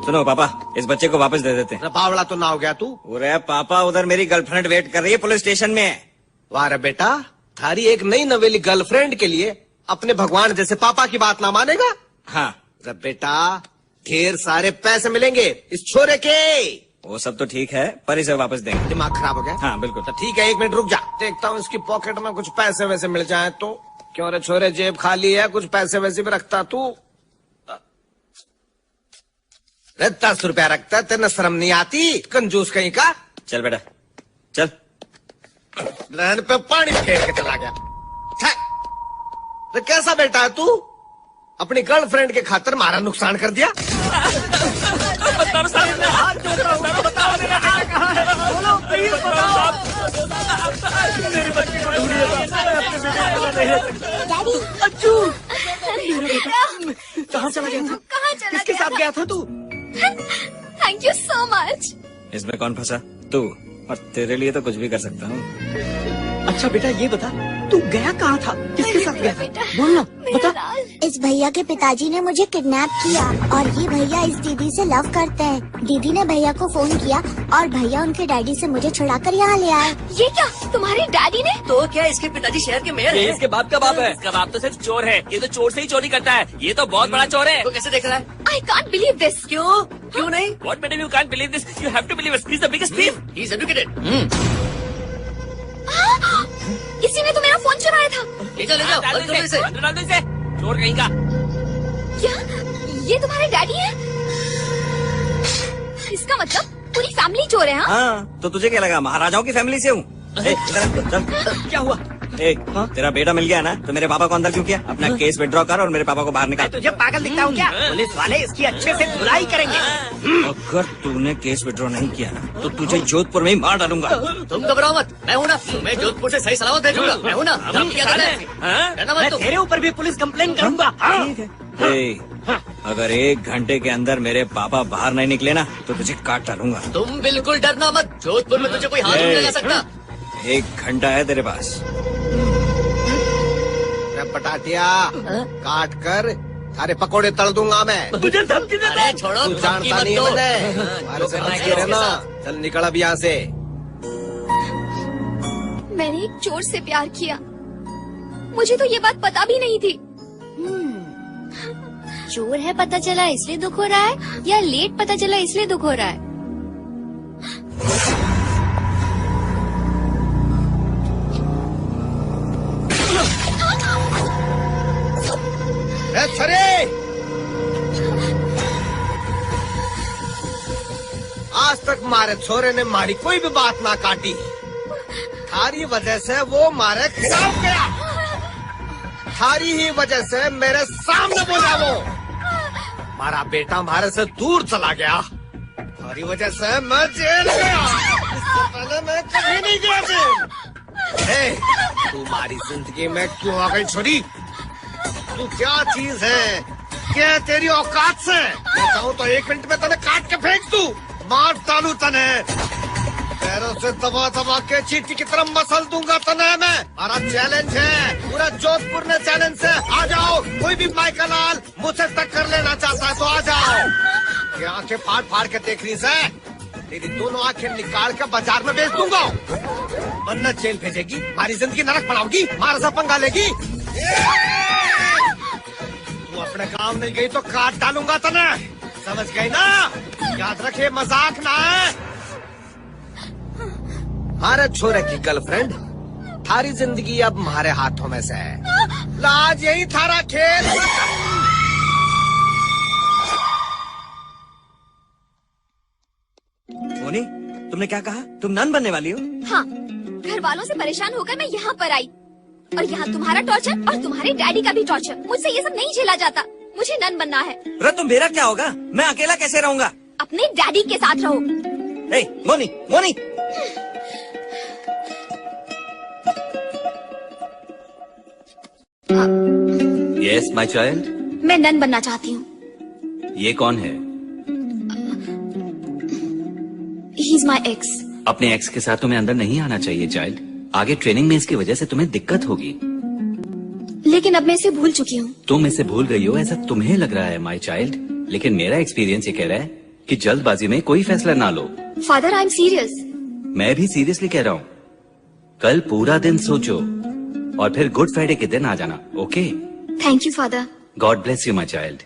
सुनो पापा, इस बच्चे को वापस दे देते हैं। बावड़ा तो ना हो गया तू? अरे पापा, उधर मेरी गर्लफ्रेंड वेट कर रही है पुलिस स्टेशन में। वाह रे बेटा, थारी एक नई नवेली गर्लफ्रेंड के लिए अपने भगवान जैसे पापा की बात ना मानेगा? हाँ। अरे बेटा, ढेर सारे पैसे मिलेंगे इस छोरे के। वो सब तो ठीक है, पर इसे वापस देंगे। दिमाग खराब हो गया? हाँ बिल्कुल। तो ठीक है, 1 मिनट रुक जा, देखता हूँ इसकी पॉकेट में कुछ पैसे वैसे मिल जाए तो। क्यों रे छोरे, जेब खाली है, कुछ पैसे वैसे भी रखता तू? अरे 10 रुपया रखता, तेरे शर्म नहीं आती? कंजूस कहीं का। चल बेटा चल। रहन पे पानी फेर के चला गया। छे! तो कैसा बेटा है तू? अपनी गर्लफ्रेंड के खातिर हमारा नुकसान कर दिया। कहाँ चला गया था? कहाँ चला किसके गया साथ था? गया था तू? Thank you so much. इसमें कौन फंसा? तू। और तेरे लिए तो कुछ भी कर सकता हूँ। अच्छा बेटा ये बता, तू गया कहाँ था? किसके साथ गया था? बोल ना, बता। इस भैया के पिताजी ने मुझे किडनैप किया और ये भैया इस दीदी से लव करते हैं। दीदी ने भैया को फोन किया और भैया उनके डैडी से मुझे छुड़ाकर यहाँ ले आए। ये क्या, तुम्हारे डैडी ने? तो क्या इसके पिताजी शहर के मेयर हैं? इसके बाप का बाप है। इसका बाप तो सिर्फ चोर है। ये तो चोर से ही चोरी करता है। ये तो बहुत बड़ा चोर है। तो कैसे देख रहा है? I can't believe this. क्यों? क्यों नहीं? What madam you can't believe this? You have to believe it. He's the biggest thief. He's educated. किसी ने तो मेरा फोन चुराया था। ले जाओ डाल बंद दो करो इसे। डाल दो इसे। चोर कहीं का। क्या ये तुम्हारे डैडी हैं? इसका मतलब पूरी फैमिली चोर है? हाँ? हाँ तो तुझे क्या लगा महाराजाओं की फैमिली से हूँ? चल। क्या हुआ? तेरा बेटा मिल गया ना, तो मेरे पापा को अंदर क्यों किया? अपना केस विड्रॉ कर और मेरे पापा को बाहर निकाल। तुझे पागल दिखता हूँ क्या? पुलिस वाले इसकी अच्छे से धुलाई करेंगे। अगर तूने केस विड्रॉ नहीं किया ना तो तुझे जोधपुर में ही मार डालूंगा। तुम घबराओ मत, मैं हूँ ना। मैं जोधपुर से सही सलामत भेजूंगा। मैं हूँ ना। मैं तेरे ऊपर भी पुलिस कंप्लेन करूंगा। अगर 1 घंटे के अंदर मेरे पापा बाहर नहीं निकले ना तो तुझे काट डालूंगा। तुम बिल्कुल डरना मत, जोधपुर में तुझे कोई हाथ नहीं लगा सकता। 1 घंटा है तेरे पास। पटाटिया काट कर सारे पकोड़े तल दूंगा मैं। तुझे धमकी देता है? छोड़ो, तू जानता नहीं है चल निकल अब यहाँ से। मैंने एक चोर से प्यार किया, मुझे तो ये बात पता भी नहीं थी। चोर है पता चला इसलिए दुख हो रहा है, या लेट पता चला इसलिए दुख हो रहा है? सरे आज तक मारे छोरे ने मारी कोई भी बात ना काटी। थारी वजह से वो मारे खिलाफ गया, थारी ही वजह से मेरे सामने बोला वो। मारा बेटा हमारे से दूर चला गया, थारी वजह से मैं जेल गया। इससे पहले मैं कभी नहीं गया जेल। तुम्हारी जिंदगी में क्यों आ गई छोरी? तू क्या चीज है? क्या है तेरी औकात से? मैं चाहूँ तो 1 मिनट में तने काट के फेंक दूं, मार डालू तने, पैरों से दबा दबा के चींटी की तरह मसल दूंगा तने मैं। हमारा चैलेंज है, पूरा जोधपुर ने चैलेंज है। आ जाओ, कोई भी माइकल लाल मुझसे टक्कर लेना चाहता है तो आ जाओ। ये आंखें फाड़ फाड़ के देख रही है, तेरी दोनों आंखें निकाल के बाजार में बेच दूंगा। वरना जेल भेजेगी, हमारी जिंदगी नरक बनाओगी, हमारे से पंगा लेगी। तू अपने काम नहीं गई तो काट डालूंगा तने, समझ गई ना? याद रखे मजाक ना है। हमारे छोरे की गर्लफ्रेंड, थारी जिंदगी अब हमारे हाथों में से है। लाज यही थारा खेल। मोनी, तुमने क्या कहा? तुम नन बनने वाली हो? हाँ, घर वालों से परेशान होकर मैं यहाँ पर आई, और यहाँ तुम्हारा टॉर्चर और तुम्हारे डैडी का भी टॉर्चर। मुझसे ये सब नहीं झेला जाता, मुझे नन बनना है। तो मेरा क्या होगा? मैं अकेला कैसे रहूंगा? अपने डैडी के साथ रहो। Moni, Moni. Yes my child. मैं नन बनना चाहती हूँ। ये कौन है? He is my ex. अपने एक्स के साथ तुम्हें अंदर नहीं आना चाहिए चाइल्ड। आगे ट्रेनिंग में इसकी वजह से तुम्हें दिक्कत होगी। लेकिन अब मैं इसे भूल चुकी हूँ। तुम इसे भूल गई हो ऐसा तुम्हें लग रहा है माय चाइल्ड, लेकिन मेरा एक्सपीरियंस ये कह रहा है कि जल्दबाजी में कोई फैसला ना लो। Father I am serious. मैं भी सीरियसली कह रहा हूँ। कल पूरा दिन सोचो और फिर गुड फ्राइडे के दिन आ जाना, okay? Thank you father. God bless you my child.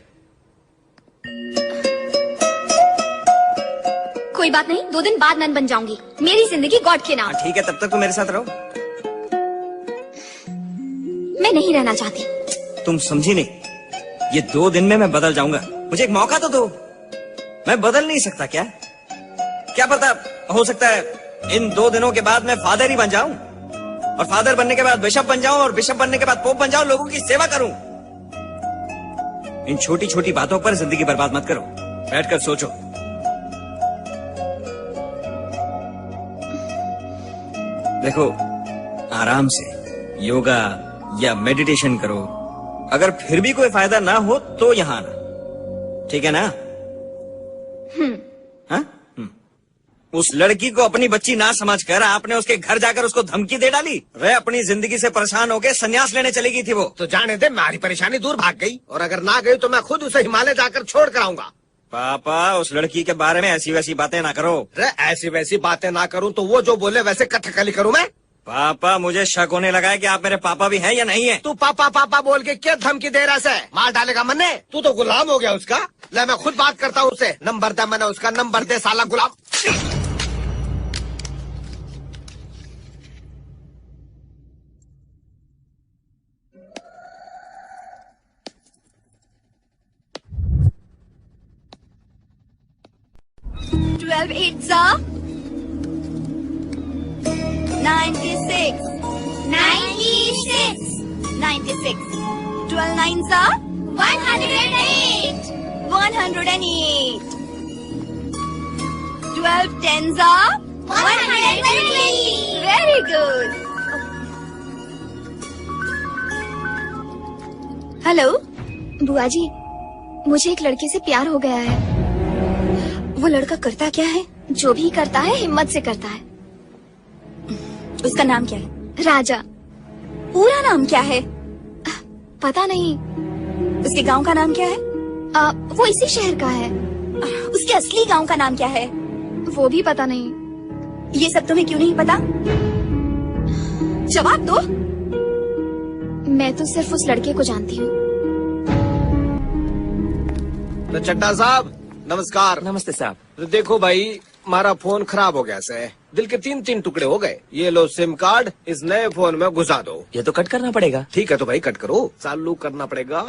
कोई बात नहीं, 2 दिन बाद नन बन जाऊंगी। मेरी जिंदगी गॉड के नाम। ठीक है, तब तक तुम मेरे साथ रहो। मैं नहीं रहना चाहती। तुम समझी नहीं, ये 2 दिन में मैं बदल जाऊंगा। मुझे एक मौका तो दो। मैं बदल नहीं सकता क्या? क्या पता, हो सकता है इन 2 दिनों के बाद मैं फादर ही बन जाऊं, और फादर बनने के बाद बिशप बन जाऊं, और बिशप बनने के बाद पोप बन जाऊं, लोगों की सेवा करूं। इन छोटी छोटी बातों पर जिंदगी बर्बाद मत करो, बैठकर सोचो। देखो, आराम से योगा या मेडिटेशन करो। अगर फिर भी कोई फायदा ना हो तो यहाँ आना, ठीक है ना? हाँ? उस लड़की को अपनी बच्ची ना समझकर आपने उसके घर जाकर उसको धमकी दे डाली। वह अपनी जिंदगी से परेशान होकर संन्यास लेने चली गई थी वो। तो जाने दे, हमारी परेशानी दूर भाग गई, और अगर ना गई तो मैं खुद उसे हिमालय जाकर छोड़ कर आऊंगा। पापा, उस लड़की के बारे में ऐसी वैसी बातें ना करो। ऐसी वैसी बातें ना करूं तो वो जो बोले वैसे कथकली करूं मैं? पापा, मुझे शक होने लगा है कि आप मेरे पापा भी हैं या नहीं है। तू पापा पापा बोल के क्या धमकी दे रहा है? मार डालेगा मन ने? तू तो गुलाम हो गया उसका। ले, मैं खुद बात करता हूँ उससे। नंबर दे, मैंने उसका नंबर दे, साला गुलाम। ट्वेल्व 8 जा 96 96 96 12 9 जा 108 108 12 10 जा 120 वेरी गुड। हेलो बुआ जी, मुझे एक लड़के से प्यार हो गया है। वो लड़का करता क्या है? जो भी करता है हिम्मत से करता है। उसका नाम क्या है? राजा। पूरा नाम क्या है? पता नहीं। उसके गांव का नाम क्या है? वो इसी शहर का है। उसके असली गांव का नाम क्या है? वो भी पता नहीं। ये सब तुम्हें क्यों नहीं पता? जवाब दो। मैं तो सिर्फ उस लड़के को जानती हूँ। तो चड्डा साहब नमस्कार। नमस्ते साहब। तो देखो भाई, हमारा फोन खराब हो गया से, दिल के 3-3 टुकड़े हो गए। ये लो सिम कार्ड, इस नए फोन में घुसा दो। ये तो कट करना पड़ेगा। ठीक है तो भाई कट करो, चालू करना पड़ेगा।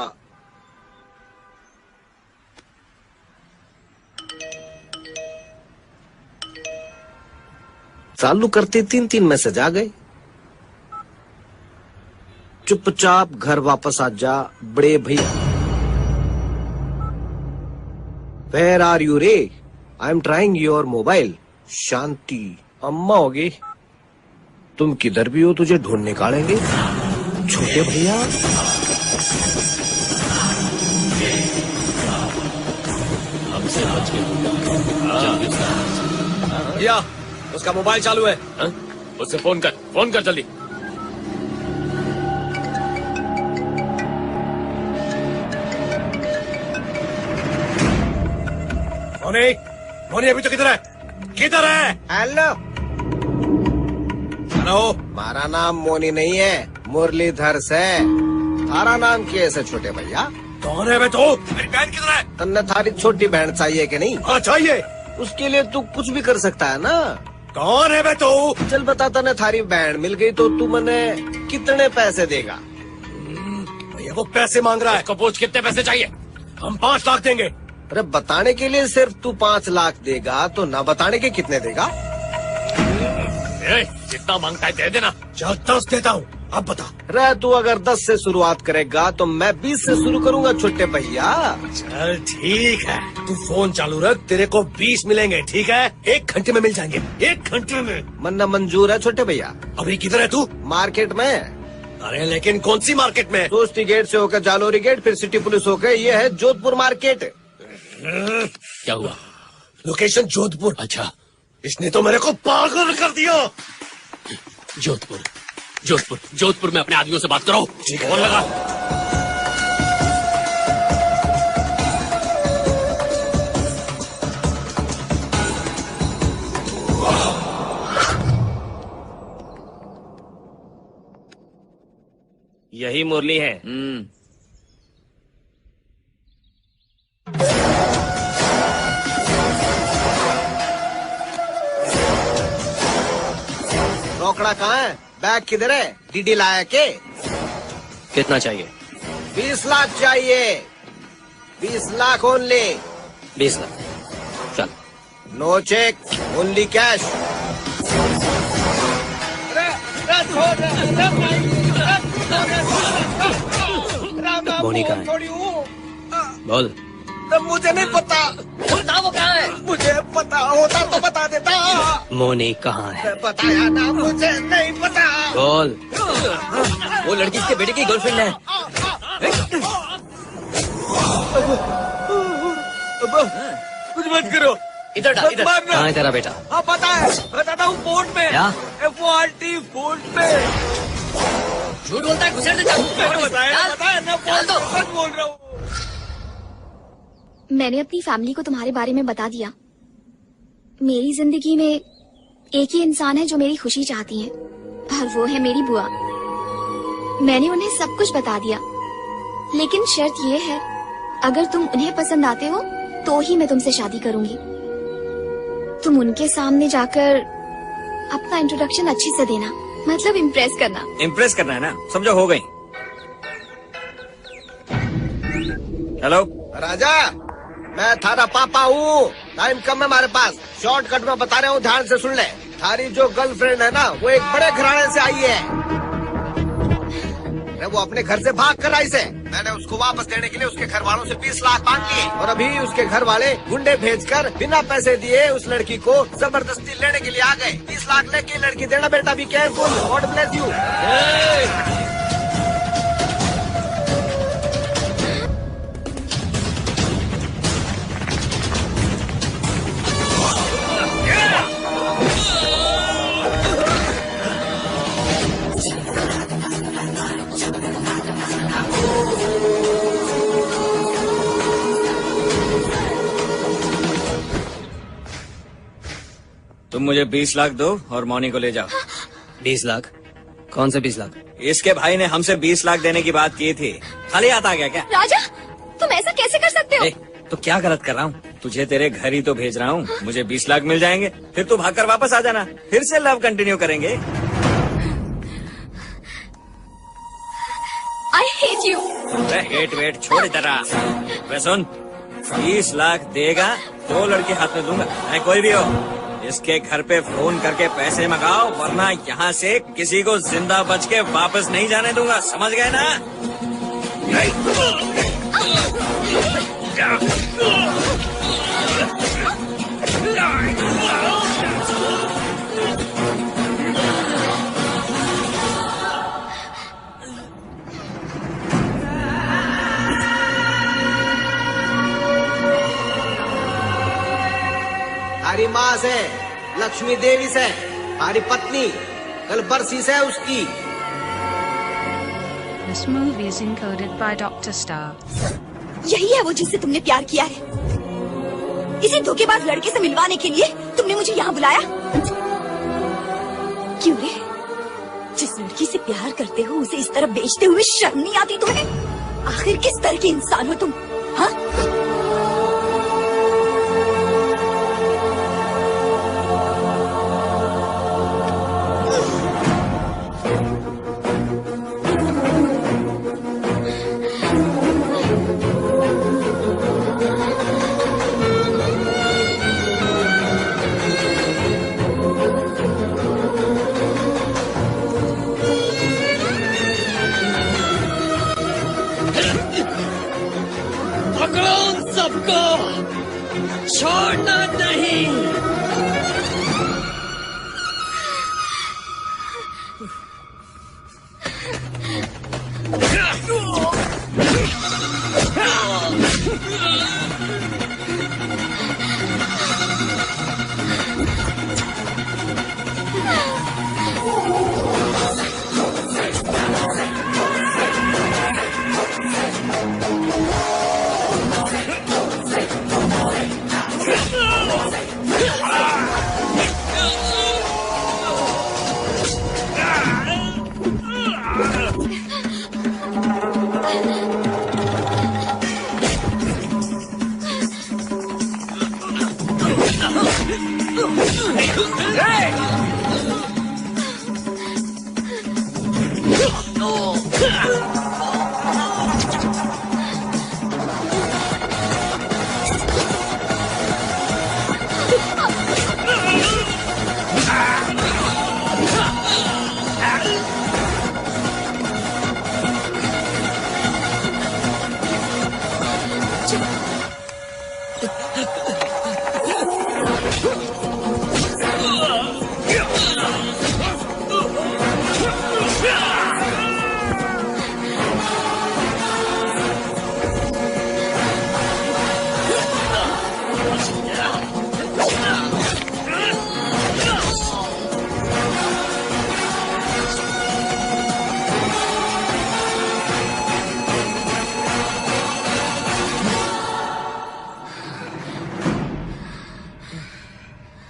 चालू करते 3-3 मैसेज आ गए। चुपचाप घर वापस आ जा बड़े भैया। Where are you रे? I am trying your mobile. शांति अम्मा होगी। तुम किधर भी हो तुझे ढूंढ निकालेंगे छोटे भैया। हमसे बच के भैया उसका मोबाइल चालू है। उससे फोन कर जल्दी। मोनी अभी तो किधर है? किधर है? हेलो हेलो, हमारा नाम मोनी नहीं है, मुरलीधर से। थारा नाम कैसे छोटे भैया? कौन है बे तू? मेरी बहन किधर है? तन्ने थारी छोटी बहन चाहिए कि नहीं? हाँ चाहिए। उसके लिए तू कुछ भी कर सकता है ना। कौन है बे तू? चल बता, तने थारी बहन मिल गई तो तू मने कितने पैसे देगा? भैया वो पैसे मांग रहा है। उसको पूछ कितने पैसे चाहिए? हम 5 लाख देंगे। अरे बताने के लिए सिर्फ तू 5 लाख देगा तो ना बताने के कितने देगा? जितना मांगता है दे देना। चल 10 देता हूँ, अब बता। रे तू अगर 10 से शुरुआत करेगा तो मैं 20 से शुरू करूंगा छोटे भैया। चल ठीक है, तू फोन चालू रख, तेरे को 20 मिलेंगे, ठीक है? 1 घंटे में मिल जाएंगे, 1 घंटे में। मन्ना मंजूर है छोटे भैया। अभी किधर है तू? मार्केट में। अरे लेकिन कौन सी मार्केट में? दोस्ती गेट से होकर जालोरी गेट, फिर सिटी पुलिस होकर ये है जोधपुर मार्केट। क्या हुआ? लोकेशन जोधपुर। अच्छा, इसने तो मेरे को पागल कर दिया। जोधपुर में अपने आदमियों से बात करो। ठीक है, लगा। यही मुरली है। रोकड़ा कहाँ है? बैग किधर है? डीडी लाया के? कितना चाहिए? 20 लाख चाहिए। 20 lakh only. 20 lakh. No cheque, only cash. Moni कहाँ है? बोल। मुझे नहीं पता। बता वो कहाँ है? मुझे पता होता तो बता देता। मोनी कहाँ है? बताया ना, मुझे नहीं पता। बोल। वो लड़की इसके बेटे की गर्लफ्रेंड है। कुछ मत करो। इधर डाल, इधर। कहाँ है तेरा बेटा? हाँ पता है, बताता हूँ फोर्ट में। क्या? FORT फोर्ट में। झूठ बोलता है, घुसेड़ दे चाकू। बताया ना, डाल दो। सच बोल रहा हूँ। मैंने अपनी फैमिली को तुम्हारे बारे में बता दिया। मेरी जिंदगी में एक ही इंसान है जो मेरी खुशी चाहती है, और वो है मेरी बुआ। मैंने उन्हें सब कुछ बता दिया, लेकिन शर्त ये है, अगर तुम उन्हें पसंद आते हो तो ही मैं तुमसे शादी करूंगी। तुम उनके सामने जाकर अपना इंट्रोडक्शन अच्छे से देना, मतलब इम्प्रेस करना। इम्प्रेस करना है ना, समझो हो गई। हेलो राजा, मैं थारा पापा हूँ। टाइम कम है हमारे पास, शॉर्टकट में बता रहा हूँ, ध्यान से सुन ले। थारी जो गर्लफ्रेंड है ना, वो एक बड़े घराने से आई है। वो अपने घर से भाग कर आई से। मैंने उसको वापस देने के लिए उसके घर वालों से 20 लाख मांग लिए, और अभी उसके घर वाले गुंडे भेजकर बिना पैसे दिए उस लड़की को जबरदस्ती लेने के लिए आ गए। 20 लाख लेके लड़की देना बेटा, be careful, God bless you. तुम मुझे 20 लाख दो और मौनी को ले जाओ। 20 लाख? कौन से 20 लाख? इसके भाई ने हमसे 20 लाख देने की बात की थी। खाली हाथ आ गया क्या? राजा, तुम ऐसा कैसे कर सकते हो? तो क्या गलत कर रहा हूँ? तुझे तेरे घर ही तो भेज रहा हूँ। मुझे 20 लाख मिल जाएंगे, फिर तू भागकर वापस आ जाना, फिर से लव कंटिन्यू करेंगे। I hate you. हेट वेट छोड़ जरा। वे सुन, 20 लाख देगा तो लड़की हाथ में दूंगा, मैं कोई भी हो। इसके घर पे फोन करके पैसे मंगाओ, वरना यहाँ से किसी को जिंदा बच के वापस नहीं जाने दूंगा, समझ गए ना? हमारी माँ से, लक्ष्मी देवी से, हमारी पत्नी, कल बरसी से उसकी। This movie is encoded by Dr. Star. यही है वो जिससे तुमने प्यार किया है। इसी धोखेबाज लड़के से मिलवाने के लिए तुमने मुझे यहाँ बुलाया। क्यों रे? जिस लड़की से प्यार करते हो उसे इस तरह बेचते हुए शर्म नहीं आती तुम्हें? आखिर किस तरह के इंसान हो तुम? हाँ? पकड़ो उन सबको, छोड़ना नहीं।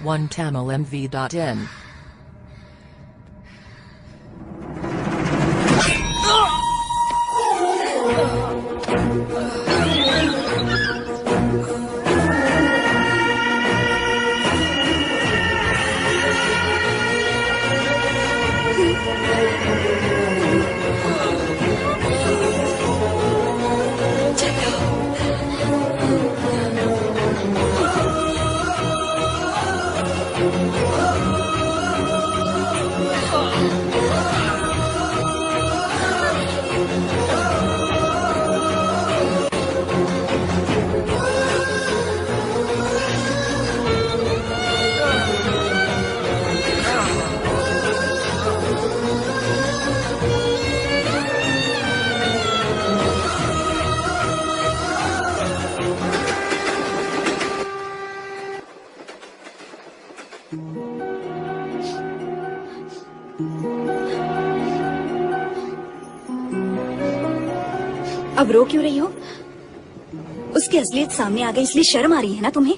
1tamilmv.in अब रो क्यों रही हो? उसकी असलियत सामने आ गई इसलिए शर्म आ रही है ना तुम्हें?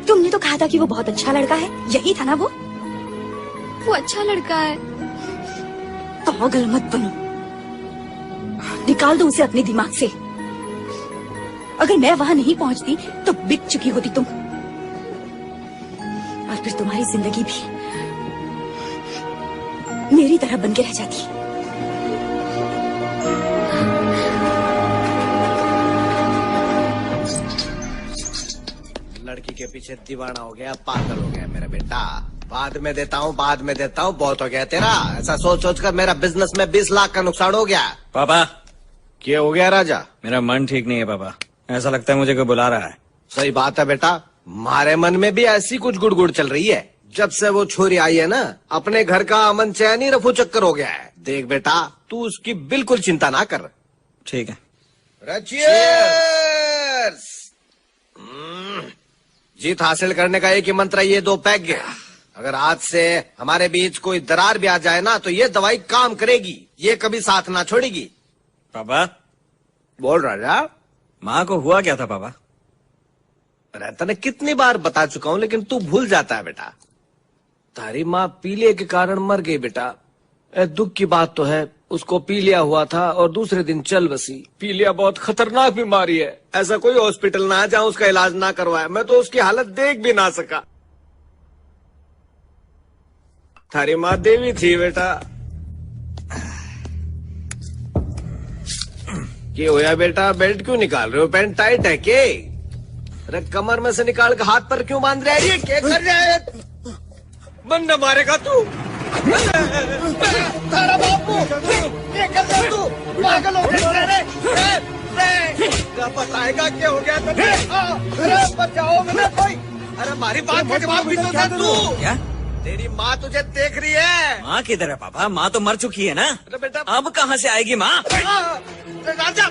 तुमने तो कहा था कि वो बहुत अच्छा लड़का है, यही था ना वो अच्छा लड़का है। पागल मत बनो, निकाल दो उसे अपने दिमाग से। अगर मैं वहां नहीं पहुंचती तो बिक चुकी होती तुम, और फिर तुम्हारी जिंदगी भी मेरी तरह बन के रह जाती। लड़की के पीछे दीवाना हो गया, पागल हो गया मेरा बेटा। बाद में देता हूँ, बाद में देता हूँ, बहुत हो गया तेरा। ऐसा सोच सोच कर मेरा बिजनेस में 20 लाख का नुकसान हो गया। पापा क्या हो गया राजा? मेरा मन ठीक नहीं है पापा, ऐसा लगता है मुझे कोई बुला रहा है। सही बात है बेटा, हमारे मन में भी ऐसी कुछ गुड़गुड़ चल रही है। जब से वो छोरी आई है ना, अपने घर का अमन चैन ही रफू चक्कर हो गया है। देख बेटा, तू उसकी बिल्कुल चिंता ना कर। ठीक है। Cheers! जीत हासिल करने का एक ही मंत्र है, ये 2 पैग। अगर आज से हमारे बीच कोई दरार भी आ जाए ना, तो ये दवाई काम करेगी, ये कभी साथ ना छोड़ेगी। पापा बोल राजा। माँ को हुआ क्या था पापा? अरे तने कितनी बार बता चुका हूँ, लेकिन तू भूल जाता है बेटा। तारी माँ पीलिया के कारण मर गई बेटा। दुख की बात तो है, उसको पीलिया हुआ था और दूसरे दिन चल बसी। पीलिया बहुत खतरनाक बीमारी है, ऐसा कोई हॉस्पिटल ना जहाँ उसका इलाज ना करवाए। मैं तो उसकी हालत देख भी ना सका। थारी माँ देवी थी बेटा। क्या होया बेटा, बेल्ट क्यों निकाल रहे हो? पैंट टाइट है के? अरे कमर में से निकाल के हाथ पर क्यों बांध रहे हैं? क्या कर रहा है? बंदा मारेगा तू? तारा बापू, क्या कर रहा तू? पागल हो गया? क्या बताएगा क्या हो गया तुझे? अरे बचाओ मुझे कोई। अरे हमारी बात का जवाब भी तो दे तू। क्या? तेरी माँ तुझे देख रही है। माँ किधर है पापा? माँ तो मर चुकी है ना। अरे बेटा, अब कहाँ से आएगी माँ? राजा,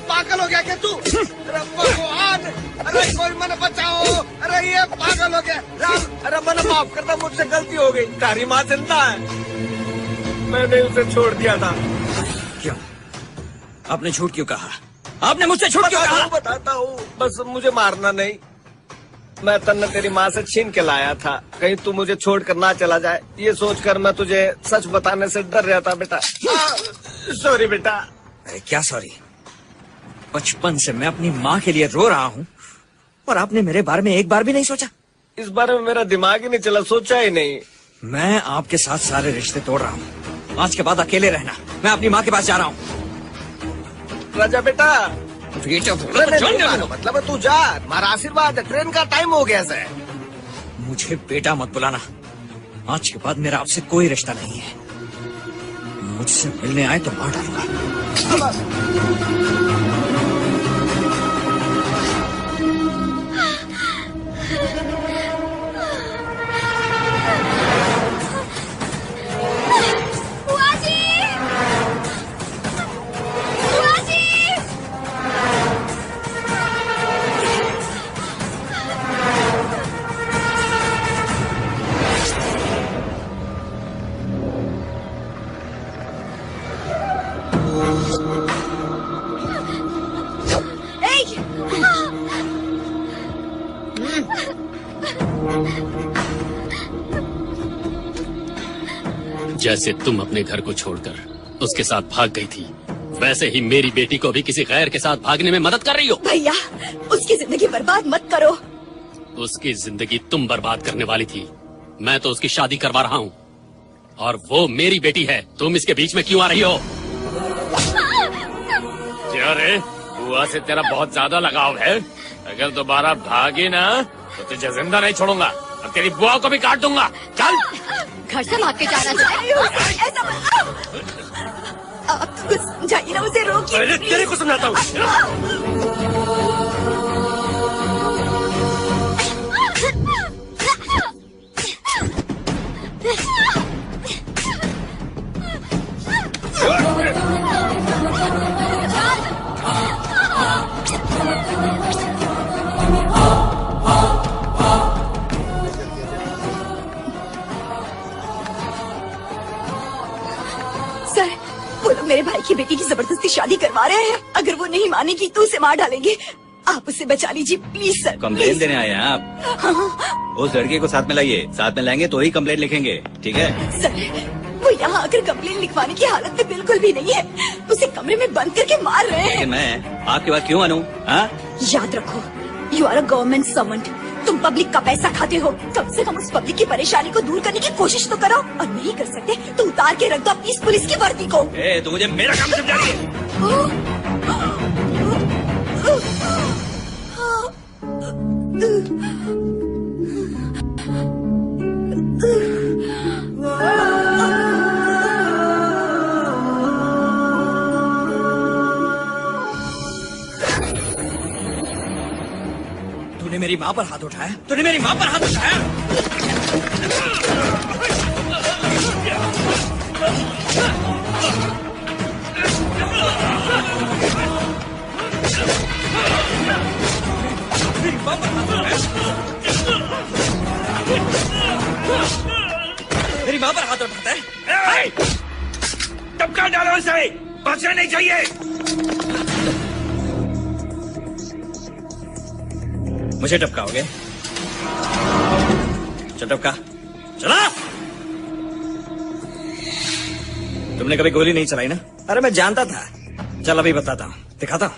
पागल हो गया क्या तू? अरे भगवान, अरे कोई मन बचाओ। अरे ये पागल हो गया। राम, अरे मन माफ करना, मुझसे गलती हो गई। तारी माँ जिंदा है, मैंने उसे छोड़ दिया था। क्यों? आपने झूठ क्यों कहा? आपने मुझसे झूठ क्यों कहा? बताता हूँ, बस मुझे मारना नहीं। मैं तन्ने तेरी माँ से छीन के लाया था, कहीं तू मुझे छोड़ कर ना चला जाए, ये सोचकर मैं तुझे सच बताने से डर रहा था बेटा। सॉरी बेटा। अरे क्या सॉरी? बचपन से मैं अपनी माँ के लिए रो रहा हूँ और आपने मेरे बारे में एक बार भी नहीं सोचा? इस बारे में मेरा दिमाग ही नहीं चला, सोचा ही नहीं। मैं आपके साथ सारे रिश्ते तोड़ रहा हूँ। आज के बाद अकेले रहना। मैं अपनी माँ के पास जा रहा हूँ। राजा बेटा, बेटा मतलब तू जा, हमारा आशीर्वाद है। ट्रेन का टाइम हो गया सर। मुझे बेटा मत बुलाना। आज के बाद मेरा आपसे कोई रिश्ता नहीं है। मुझसे मिलने आए तो मार डालूंगा। जैसे तुम अपने घर को छोड़कर उसके साथ भाग गई थी, वैसे ही मेरी बेटी को भी किसी गैर के साथ भागने में मदद कर रही हो। भैया, उसकी जिंदगी बर्बाद मत करो। उसकी जिंदगी तुम बर्बाद करने वाली थी, मैं तो उसकी शादी करवा रहा हूँ और वो मेरी बेटी है। तुम इसके बीच में क्यों आ रही हो? क्या रे, बुआ से तेरा बहुत ज्यादा लगाव है। अगर दोबारा भागी ना तो तुझे जिंदा नहीं छोड़ूंगा और तेरी बुआ को भी काट दूंगा। चल घर से भाग के जाना चाहिए। आप तो कुछ समझाइए ना, उसे रोकिए। तेरे को समझाता हूँ। सर, वो लोग मेरे भाई की बेटी की जबरदस्ती शादी करवा रहे हैं। अगर वो नहीं मानेगी तो उसे मार डालेंगे। आप उसे बचा लीजिए प्लीज सर। कंप्लेन देने आए हैं आप? हाँ। उस लड़के को साथ में लाइए, साथ में लाएंगे तो ही कंप्लेन लिखेंगे, ठीक है? सर, वो यहाँ आकर कंप्लेन लिखवाने की हालत में बिल्कुल भी नहीं है। उसे कमरे में बंद करके मार रहे हैं। लेकिन मैं आपकी बात क्यों मानूं? हाँ? याद रखो, you are a government servant. तुम पब्लिक का पैसा खाते हो। कम से कम उस पब्लिक की परेशानी को दूर करने की कोशिश तो करो। और नहीं कर सकते तो उतार के रख दो अपनी इस पुलिस की वर्दी को। तू मुझे मेरा काम समझा रही है? तूने मेरी माँ पर हाथ उठाया? तूने मेरी माँ पर हाथ उठाया? मेरी माँ पर हाथ उठाता है? टपका डालो इसे, बचना नहीं चाहिए। मुझे टपकाओगे? चल टपका, चला। तुमने कभी गोली नहीं चलाई ना? अरे मैं जानता था। चल अभी बताता हूँ, दिखाता हूँ।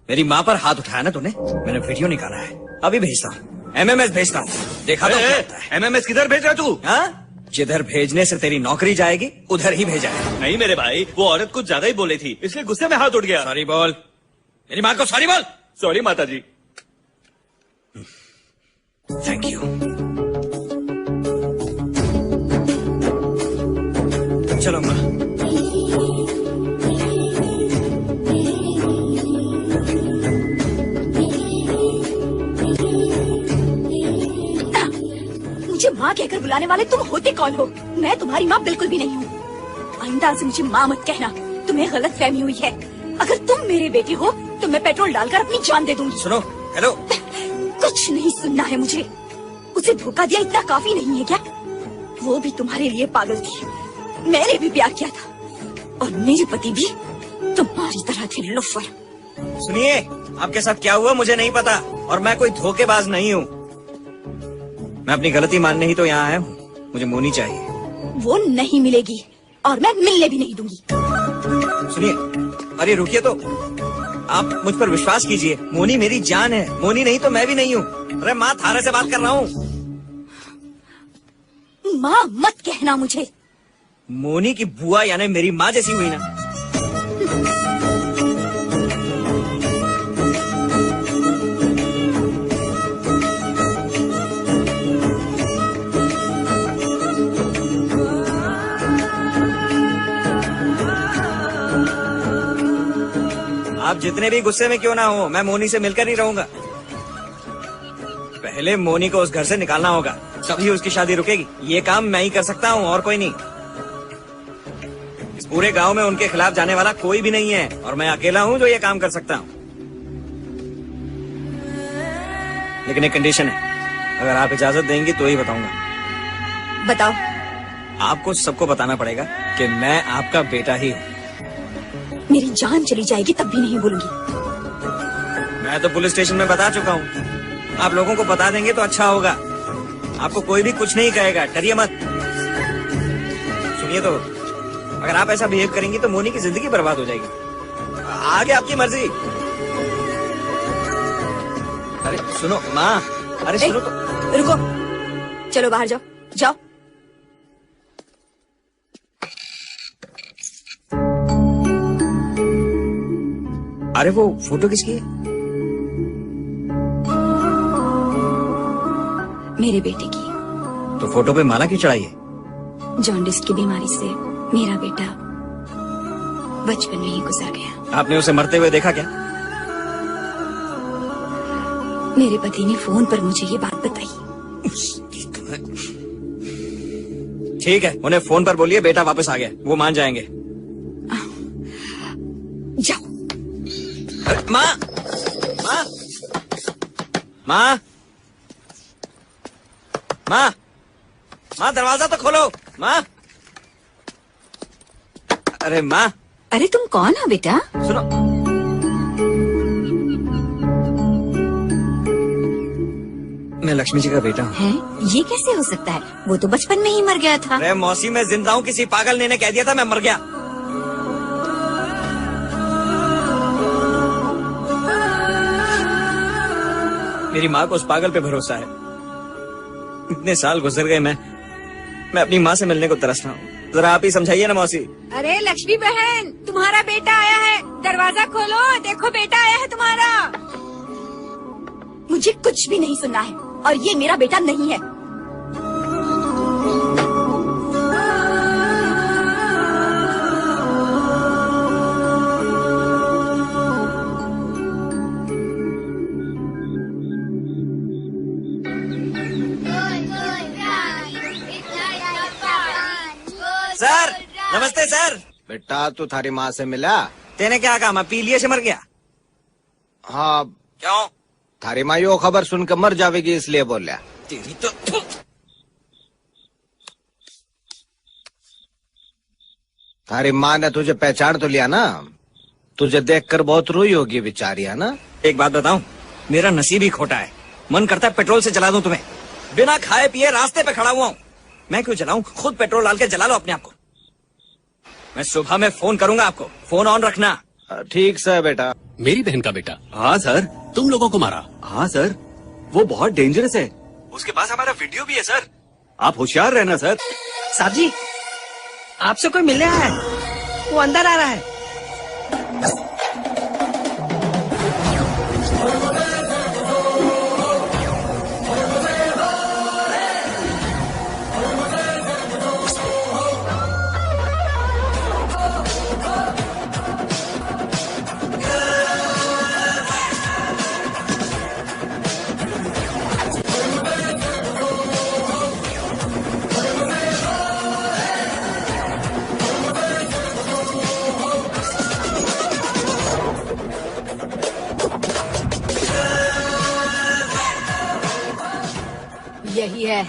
मेरी माँ पर हाथ उठाया ना तूने? मैंने वीडियो निकाला है, अभी भेजता हूँ। MMS भेजता हूँ, देखा तो MMS किधर भेज रहा तू? हाँ? जिधर भेजने से तेरी नौकरी जाएगी उधर ही भेजा है। नहीं मेरे भाई, वो औरत कुछ ज्यादा ही बोली थी, इसलिए गुस्से में हाथ उठ गया। सॉरी बोल, मेरी माँ को सॉरी बोल। सॉरी माता जी। Thank you. चलो माँ। मुझे माँ कहकर बुलाने वाले तुम होते कौन हो? मैं तुम्हारी माँ बिल्कुल भी नहीं हूँ। आइंदा से मुझे माँ मत कहना, तुम्हें गलत फहमी हुई है। अगर तुम मेरे बेटे हो तो मैं पेट्रोल डालकर अपनी जान दे दूंगी। सुनो, हेलो। कुछ नहीं सुनना है मुझे। उसे धोखा दिया इतना काफी नहीं है क्या? वो भी तुम्हारे लिए पागल थी, मैंने भी प्यार किया था और मेरे पति भी तुम्हारी तरह थे लोफर। सुनिए, आपके साथ क्या हुआ मुझे नहीं पता और मैं कोई धोखेबाज नहीं हूँ। मैं अपनी गलती मानने ही तो यहाँ आया हूँ। मुझे मोनी चाहिए। वो नहीं मिलेगी और मैं मिलने भी नहीं दूंगी। सुनिए, अरे रुकिए तो, आप मुझ पर विश्वास कीजिए। मोनी मेरी जान है, मोनी नहीं तो मैं भी नहीं हूँ। अरे माँ, थारे से बात कर रहा हूँ। माँ मत कहना मुझे। मोनी की बुआ यानी मेरी माँ जैसी हुई ना। आप जितने भी गुस्से में क्यों ना हो, मैं मोनी से मिलकर ही रहूंगा। पहले मोनी को उस घर से निकालना होगा, तभी उसकी शादी रुकेगी। ये काम मैं ही कर सकता हूँ और कोई नहीं। इस पूरे गांव में उनके खिलाफ जाने वाला कोई भी नहीं है और मैं अकेला हूँ जो ये काम कर सकता हूँ। लेकिन एक कंडीशन है, अगर आप इजाजत देंगी तो ही बताऊंगा। बताओ। आपको सबको बताना पड़ेगा कि मैं आपका बेटा ही हूँ। मेरी जान चली जाएगी तब भी नहीं बोलूंगी। मैं तो पुलिस स्टेशन में बता चुका हूँ। आप लोगों को बता देंगे तो अच्छा होगा। आपको कोई भी कुछ नहीं कहेगा, डरिए मत। सुनिए तो, अगर आप ऐसा बिहेव करेंगी तो मोनी की जिंदगी बर्बाद हो जाएगी। आगे आपकी मर्जी। अरे सुनो माँ, अरे सुनो तो। रुको, चलो बाहर जाओ, जाओ। अरे वो फोटो किसकी है? मेरे बेटे की। तो फोटो पे माला क्यों चढ़ाई है? जॉन्डिस की बीमारी से मेरा बेटा बचपन में ही गुजर गया। आपने उसे मरते हुए देखा क्या? मेरे पति ने फोन पर मुझे ये बात बताई। ठीक है, उन्हें फोन पर बोलिए बेटा वापस आ गया, वो मान जाएंगे। जाओ। माँ, माँ, माँ, माँ, माँ दरवाजा तो खोलो। माँ, अरे माँ। अरे तुम कौन हो बेटा? सुनो, मैं लक्ष्मी जी का बेटा हूँ। है? ये कैसे हो सकता है? वो तो बचपन में ही मर गया था। अरे मौसी मैं जिंदा हूँ, किसी पागल ने कह दिया था मैं मर गया। मेरी माँ को उस पागल पे भरोसा है। इतने साल गुजर गए, मैं अपनी माँ से मिलने को तरस रहा हूँ। जरा आप ही समझाइए ना मौसी। अरे लक्ष्मी बहन, तुम्हारा बेटा आया है, दरवाजा खोलो, देखो बेटा आया है तुम्हारा। मुझे कुछ भी नहीं सुनना है, और ये मेरा बेटा नहीं है। सर नमस्ते सर। बेटा तू थारी माँ से मिला? तेने क्या कहा, मैं पीलिए से मर गया? हाँ। क्यों? थारी माँ यो खबर सुनकर मर जाएगी इसलिए बोलिया। तेरी तो थारी माँ ने तुझे पहचान तो लिया ना? तुझे देखकर बहुत रोई होगी बेचारी, है ना? एक बात बताऊं, मेरा नसीब ही खोटा है। मन करता है पेट्रोल से जला दूं तुम्हें। बिना खाए पिए रास्ते पे खड़ा हुआ हूँ। मैं क्यों जलाऊं, खुद पेट्रोल डाल के जला लो अपने आप को। मैं सुबह में फोन करूंगा आपको, फोन ऑन रखना। ठीक सर बेटा। मेरी बहन का बेटा? हाँ सर। तुम लोगों को मारा? हाँ सर, वो बहुत डेंजरस है। उसके पास हमारा वीडियो भी है सर। आप होशियार रहना सर। साहब जी, आपसे कोई मिलने आया है, वो अंदर आ रहा है। यही है।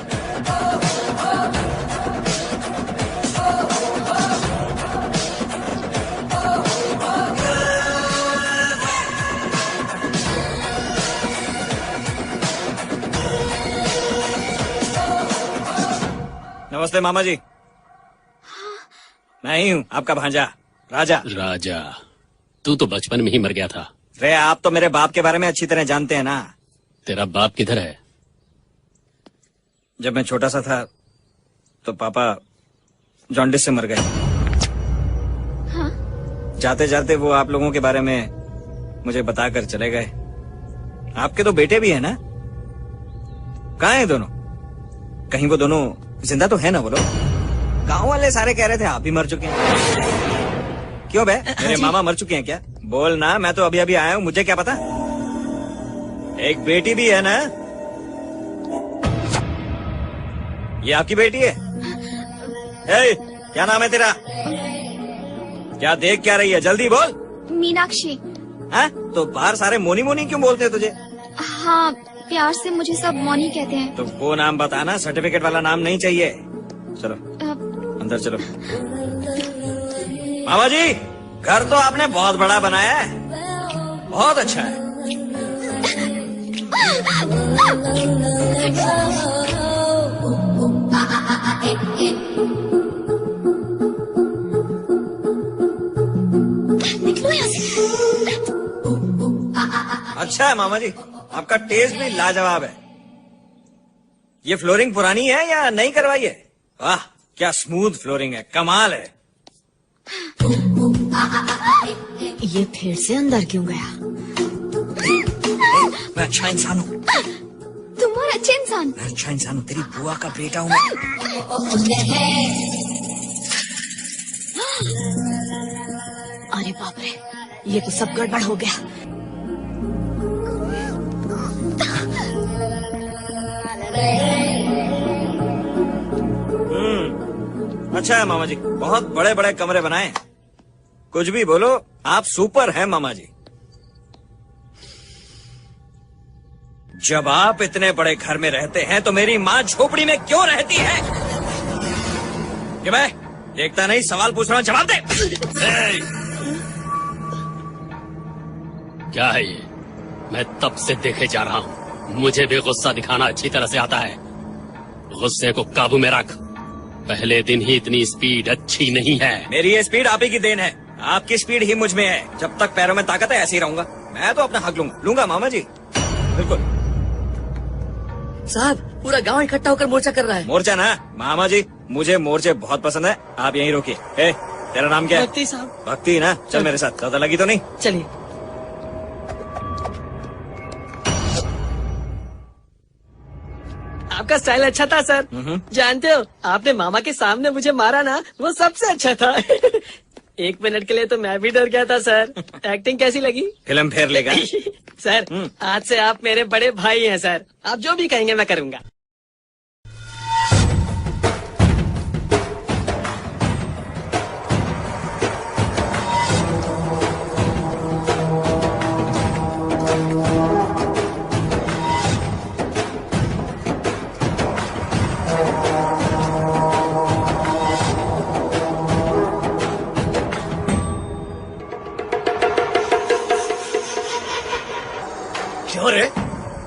नमस्ते मामा जी। मैं ही हूँ आपका भांजा राजा। राजा, तू तो बचपन में ही मर गया था। रे आप तो मेरे बाप के बारे में अच्छी तरह जानते हैं ना। तेरा बाप किधर है? जब मैं छोटा सा था तो पापा जॉन्डिस से मर गए। हाँ? जाते जाते वो आप लोगों के बारे में मुझे बताकर चले गए। आपके तो बेटे भी है ना? कहाँ हैं दोनों? कहीं वो दोनों जिंदा तो है ना? बोलो। गांव वाले सारे कह रहे थे आप भी मर चुके हैं। क्यों बे, मेरे मामा मर चुके हैं क्या? बोल ना, मैं तो अभी अभी आया हूँ, मुझे क्या पता। एक बेटी भी है ना? ये आपकी बेटी है? ए, क्या नाम है तेरा? क्या देख क्या रही है, जल्दी बोल। मीनाक्षी। हाँ? तो बाहर सारे मोनी मोनी क्यों बोलते हैं तुझे? हाँ, प्यार से मुझे सब मोनी कहते हैं। तो वो नाम बताना, सर्टिफिकेट वाला नाम नहीं चाहिए। चलो अंदर चलो। मामा जी, घर तो आपने बहुत बड़ा बनाया है, बहुत अच्छा है। अच्छा है मामा जी, आपका टेस्ट भी लाजवाब है। ये फ्लोरिंग पुरानी है या नई करवाई है? वाह क्या स्मूथ फ्लोरिंग है, कमाल है। ये फिर से अंदर क्यों गया? मैं अच्छा इंसान हूँ। तुम और अच्छे इंसान। मैं अच्छा इंसान हूँ, तेरी बुआ का बेटा हूँ मैं। अरे बाप रे, ये तो सब गड़बड़ हो गया। अच्छा है मामा जी, बहुत बड़े बड़े कमरे बनाए। कुछ भी बोलो, आप सुपर हैं मामा जी। जब आप इतने बड़े घर में रहते हैं तो मेरी माँ झोपड़ी में क्यों रहती है? कि मैं देखता नहीं, सवाल पूछ रहा हूँ, जवाब दे। क्या है ये? मैं तब से देखे जा रहा हूँ, मुझे भी गुस्सा दिखाना अच्छी तरह से आता है। गुस्से को काबू में रख। पहले दिन ही इतनी स्पीड अच्छी नहीं है। मेरी ये स्पीड आप ही की देन है, आपकी स्पीड ही मुझ में है। जब तक पैरों में ताकत है ऐसे ही रहूंगा। मैं तो अपना हक लूंगा मामा जी, बिल्कुल। साहब पूरा गांव इकट्ठा होकर मोर्चा कर रहा है। मोर्चा ना मामा जी, मुझे मोर्चे बहुत पसंद है। आप यहीं रोकिए। तेरा नाम क्या है? भक्ति साहब। भक्ति ना, चल मेरे साथ। ज्यादा लगी तो नहीं? चलिए। आपका स्टाइल अच्छा था सर। जानते हो, आपने मामा के सामने मुझे मारा ना, वो सबसे अच्छा था। 1 मिनट के लिए तो मैं भी डर गया था सर। एक्टिंग कैसी लगी? फिल्म फेर लेगा। सर आज से आप मेरे बड़े भाई हैं सर। आप जो भी कहेंगे मैं करूँगा। क्यों रे,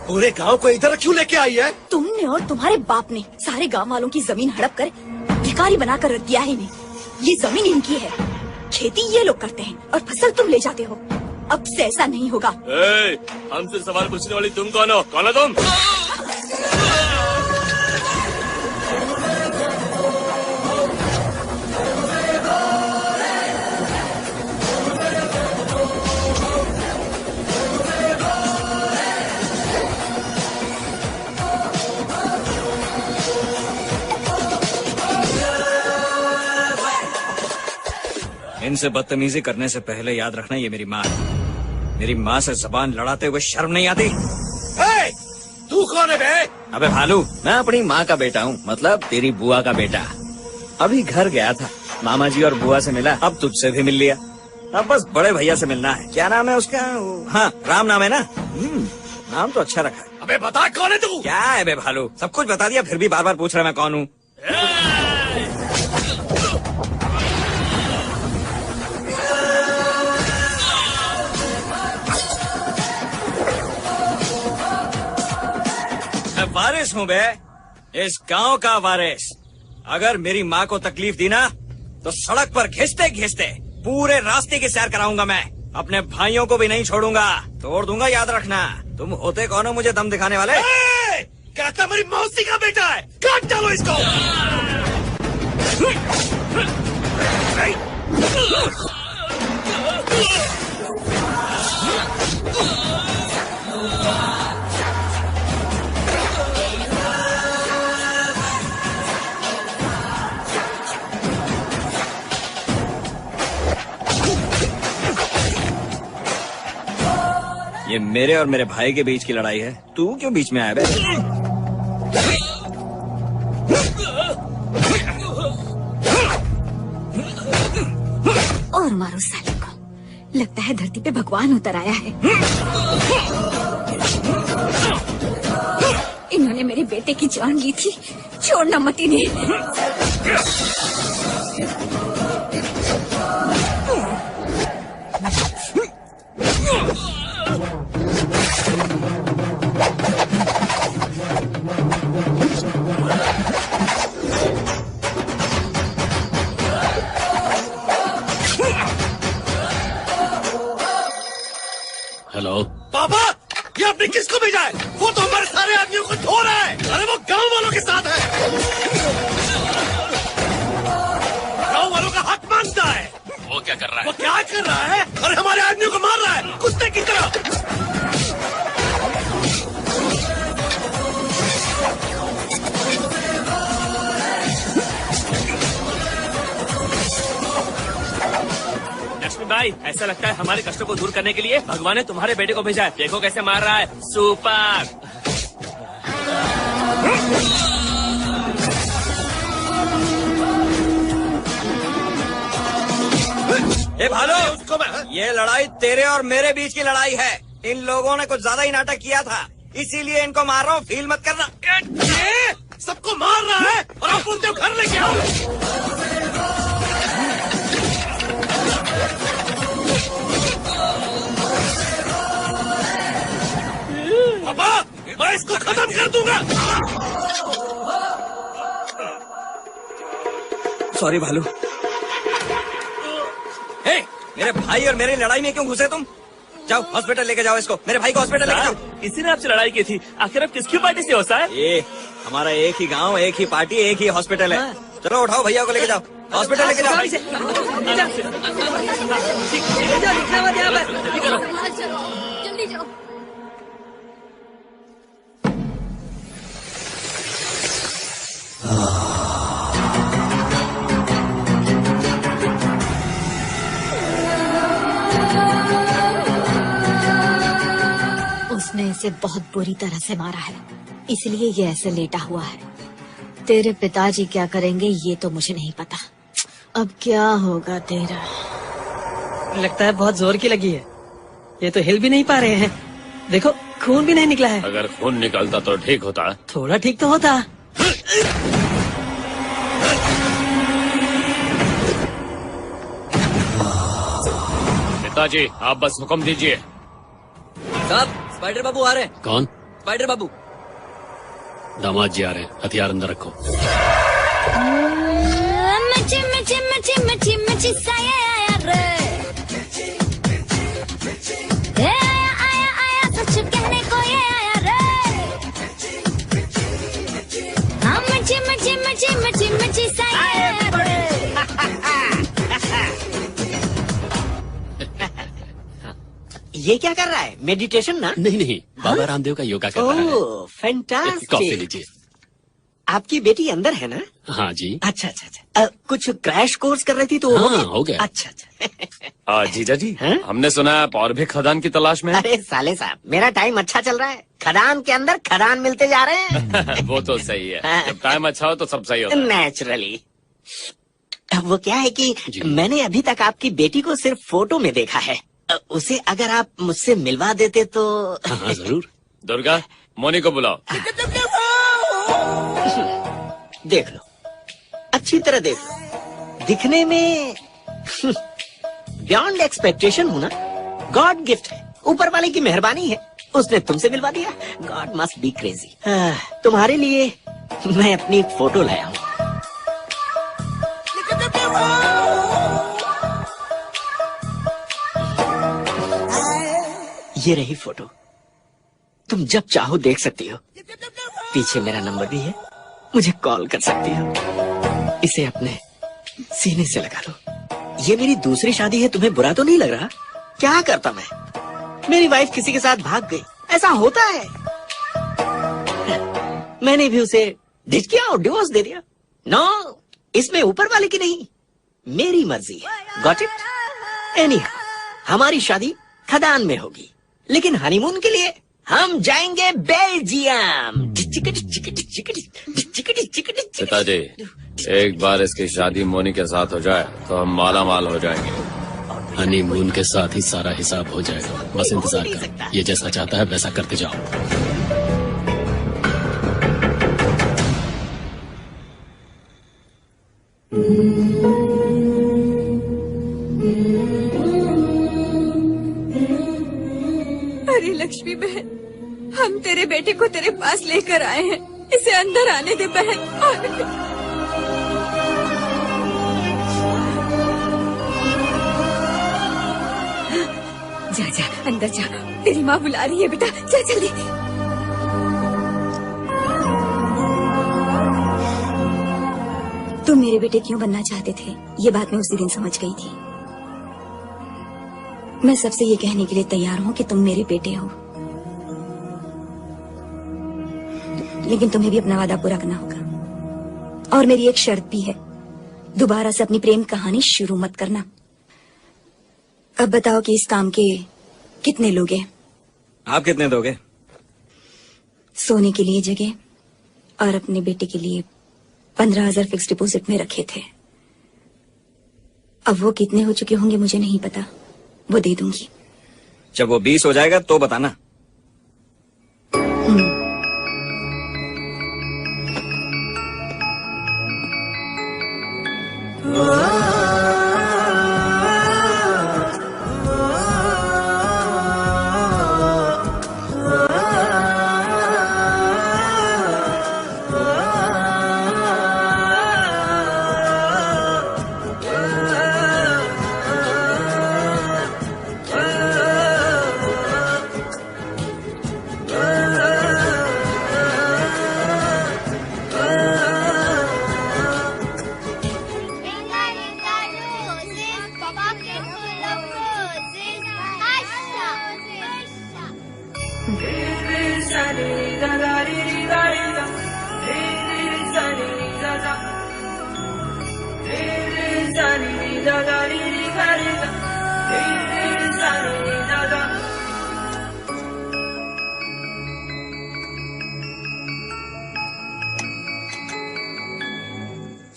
पूरे गांव को इधर क्यों लेके आई है? तुमने और तुम्हारे बाप ने सारे गांव वालों की जमीन हड़प कर भिखारी बनाकर रख दिया है इन्हें। ये जमीन इनकी है, खेती ये लोग करते हैं और फसल तुम ले जाते हो। अब से ऐसा नहीं होगा। हमसे सवाल पूछने वाली तुम कौन हो? कौन हो तुम? इनसे बदतमीजी करने से पहले याद रखना, ये मेरी माँ है। मेरी माँ से जबान लड़ाते हुए शर्म नहीं आती? तू कौन है बे? अबे भालू, मैं अपनी माँ का बेटा हूँ, मतलब तेरी बुआ का बेटा। अभी घर गया था, मामा जी और बुआ से मिला, अब तुझसे भी मिल लिया। अब बस बड़े भैया से मिलना है। क्या नाम है उसका? हाँ राम नाम है ना? नाम तो अच्छा रखा है। अबे बता कौन है तू? क्या है बे भालू, सब कुछ बता दिया फिर भी बार बार पूछ रहा मैं कौन हूँ? वारिस हूँ बे, इस गांव का वारिस। अगर मेरी माँ को तकलीफ दी ना तो सड़क पर घिसते घिसते पूरे रास्ते की सैर कराऊंगा मैं। अपने भाइयों को भी नहीं छोड़ूंगा, तोड़ दूंगा, याद रखना। तुम होते कौन हो मुझे दम दिखाने वाले? कहता मेरी मौसी का बेटा है, काट डालो इसको। ये मेरे और मेरे भाई के बीच की लड़ाई है, तू क्यों बीच में आया बे? और मारो साले को, लगता है धरती पे भगवान उतर आया है। इन्होंने मेरे बेटे की जान ली थी, छोड़ना मत इन्हें। हेलो पापा, ये आपने किसको भेजा है? वो तो हमारे सारे आदमियों को धो रहा है। अरे वो गांव वालों के साथ है, गांव वालों का हक मांगता है। वो क्या कर रहा वो क्या कर रहा है? अरे हमारे आदमियों को मार रहा है कुत्ते की तरह। लक्ष्मी भाई, ऐसा लगता है हमारे कष्टों को दूर करने के लिए भगवान ने तुम्हारे बेटे को भेजा है। देखो कैसे मार रहा है, सुपर। ए भालो, ये लड़ाई तेरे और मेरे बीच की लड़ाई है। इन लोगों ने कुछ ज्यादा ही नाटक किया था, इसीलिए इनको मार रहा हूँ, फील मत करना। सबको मार रहा है और आप बोलते हो घर लेके आओ। पापा, मैं इसको खत्म कर दूंगा। सॉरी भालू। मेरे भाई और मेरी लड़ाई में क्यों घुसे तुम? जाओ हॉस्पिटल लेके जाओ इसको, मेरे भाई को हॉस्पिटल लेके जाओ। इसी ने आपसे लड़ाई की थी, आखिर आप किसकी पार्टी से हो साहब? ये हमारा एक ही गांव, एक ही पार्टी, एक ही हॉस्पिटल है। चलो उठाओ भैया को लेके जाओ, हॉस्पिटल लेके जाओ। जल्दी जाओ। उसने इसे बहुत बुरी तरह से मारा है, इसलिए ये ऐसे लेटा हुआ है। तेरे पिताजी क्या करेंगे ये तो मुझे नहीं पता। अब क्या होगा तेरा? लगता है बहुत जोर की लगी है। ये तो हिल भी नहीं पा रहे हैं। देखो खून भी नहीं निकला है। अगर खून निकलता तो ठीक होता। थोड़ा ठीक तो होता। पिताजी आप बस हुक्म दीजिए। साहब स्पाइडर बाबू आ रहे हैं। कौन? स्पाइडर बाबू। दामाद जी आ रहे हैं, हथियार अंदर रखो। मची मची मची मची मची साया आया रे, आया आया आया सच कहने को ये आया रे। हाँ मची मची मची मची मची साया आया रे। ये क्या कर रहा है? मेडिटेशन ना? नहीं नहीं, बाबा रामदेव का योगा कर रहा है। Oh fantastic. कॉफी लीजिए। आपकी बेटी अंदर है ना? हाँ जी। अच्छा अच्छा अच्छा। कुछ क्रैश कोर्स कर रही थी तो हाँ, हो गया। अच्छा अच्छा। जीजा जी, हमने सुना आप और भी खदान की तलाश में। अरे साले साहब, मेरा टाइम अच्छा चल रहा है। खदान के अंदर खदान मिलते जा रहे हैं। वो तो सही है, जब टाइम अच्छा हो तो सब सही होता है। नेचुरली। वो क्या है कि मैंने अभी तक आपकी बेटी को सिर्फ फोटो में देखा है। उसे अगर आप मुझसे मिलवा देते तो। हाँ जरूर। दुर्गा, मोनी को बुलाओ। देख लो, अच्छी तरह देख लो। दिखने में बियॉन्ड एक्सपेक्टेशन हूँ ना। गॉड गिफ्ट है, ऊपर वाले की मेहरबानी है, उसने तुमसे मिलवा दिया। God must be crazy. तुम्हारे लिए मैं अपनी फोटो लाया हूँ। ये रही फोटो, तुम जब चाहो देख सकती हो। पीछे मेरा नंबर भी है, मुझे कॉल कर सकती हो। इसे अपने सीने से लगा लो। ये मेरी दूसरी शादी है, तुम्हें बुरा तो नहीं लग रहा? क्या करता मैं? मेरी वाइफ किसी के साथ भाग गई, ऐसा होता है। मैंने भी उसे डिच किया और डिवोर्स दे दिया। नो, इसमें ऊपर वाले की नहीं, मेरी मर्जी है। Got it? एनीहाउ, हमारी शादी खदान में होगी, लेकिन हनीमून के लिए हम जाएंगे बेल्जियम। पिताजी, एक बार इसकी शादी मोनी के साथ हो जाए तो हम माला माल हो जाएंगे। हनीमून के साथ ही सारा हिसाब हो जाएगा, बस इंतजार कर। ये जैसा चाहता है वैसा करते जाओ। अरे लक्ष्मी बहन, हम तेरे बेटे को तेरे पास लेकर आए हैं, इसे अंदर आने दे बहन। जा जा, अंदर जा, तेरी माँ बुला रही है बेटा, जा जल्दी। तुम मेरे बेटे क्यों बनना चाहते थे, ये बात मैं उसी दिन समझ गई थी। मैं सबसे ये कहने के लिए तैयार हूँ कि तुम मेरे बेटे हो, लेकिन तुम्हें भी अपना वादा पूरा करना होगा। और मेरी एक शर्त भी है, दोबारा से अपनी प्रेम कहानी शुरू मत करना। अब बताओ कि इस काम के कितने लोग हैं? आप कितने दोगे? सोने के लिए जगह और अपने बेटे के लिए 15,000 फिक्स डिपॉजिट में रखे थे। अब वो कितने हो चुके होंगे मुझे नहीं पता, वो दे दूंगी। जब वो 20 हो जाएगा तो बताना।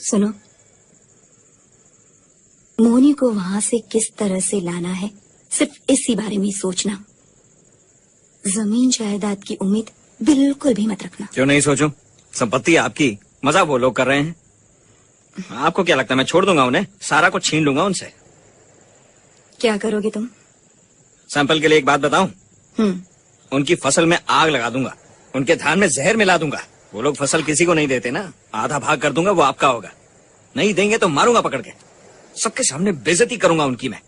सुनो, मोनी को वहां से किस तरह से लाना है, सिर्फ इसी बारे में सोचना। जमीन जायदाद की उम्मीद बिल्कुल भी मत रखना। क्यों नहीं सोचूं? संपत्ति आपकी, मजाक वो लोग कर रहे हैं। आपको क्या लगता है मैं छोड़ दूंगा उन्हें? सारा कुछ छीन लूंगा उनसे। क्या करोगे तुम? सैंपल के लिए एक बात बताऊं? उनकी फसल में आग लगा दूंगा, उनके धान में जहर मिला दूंगा। वो लोग फसल किसी को नहीं देते ना, आधा भाग कर दूंगा, वो आपका होगा। नहीं देंगे तो मारूंगा पकड़ के, सबके सामने बेइज्जती करूंगा उनकी मैं।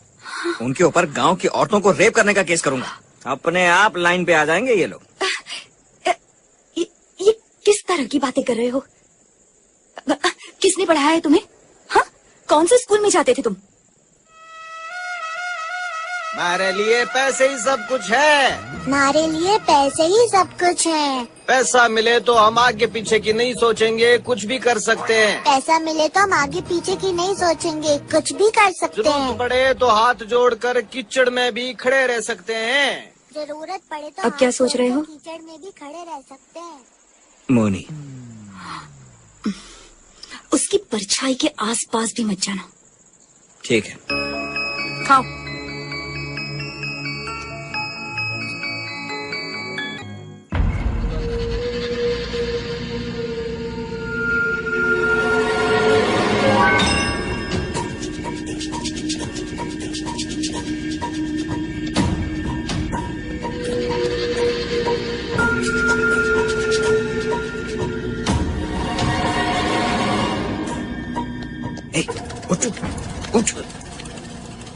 उनके ऊपर गांव की औरतों को रेप करने का केस करूंगा। अपने आप लाइन पे आ जाएंगे ये लोग। ये किस तरह की बातें कर रहे हो? किसने पढ़ाया है तुम्हें? हाँ, कौन से स्कूल में जाते थे तुम? हमारे लिए पैसे ही सब कुछ है। हमारे लिए पैसे ही सब कुछ है। पैसा मिले तो हम आगे पीछे की नहीं सोचेंगे, कुछ भी कर सकते हैं। पैसा मिले तो हम आगे पीछे की नहीं सोचेंगे, कुछ भी कर सकते हैं। जरूरत पड़े तो हाथ जोड़कर कीचड़ में भी खड़े रह सकते हैं। जरूरत पड़े तो अब क्या सोच रहे हो? कीचड़ में भी खड़े रह सकते हैं। मोनी, उसकी परछाई के आसपास भी मत जाना। ठीक है। खाओ।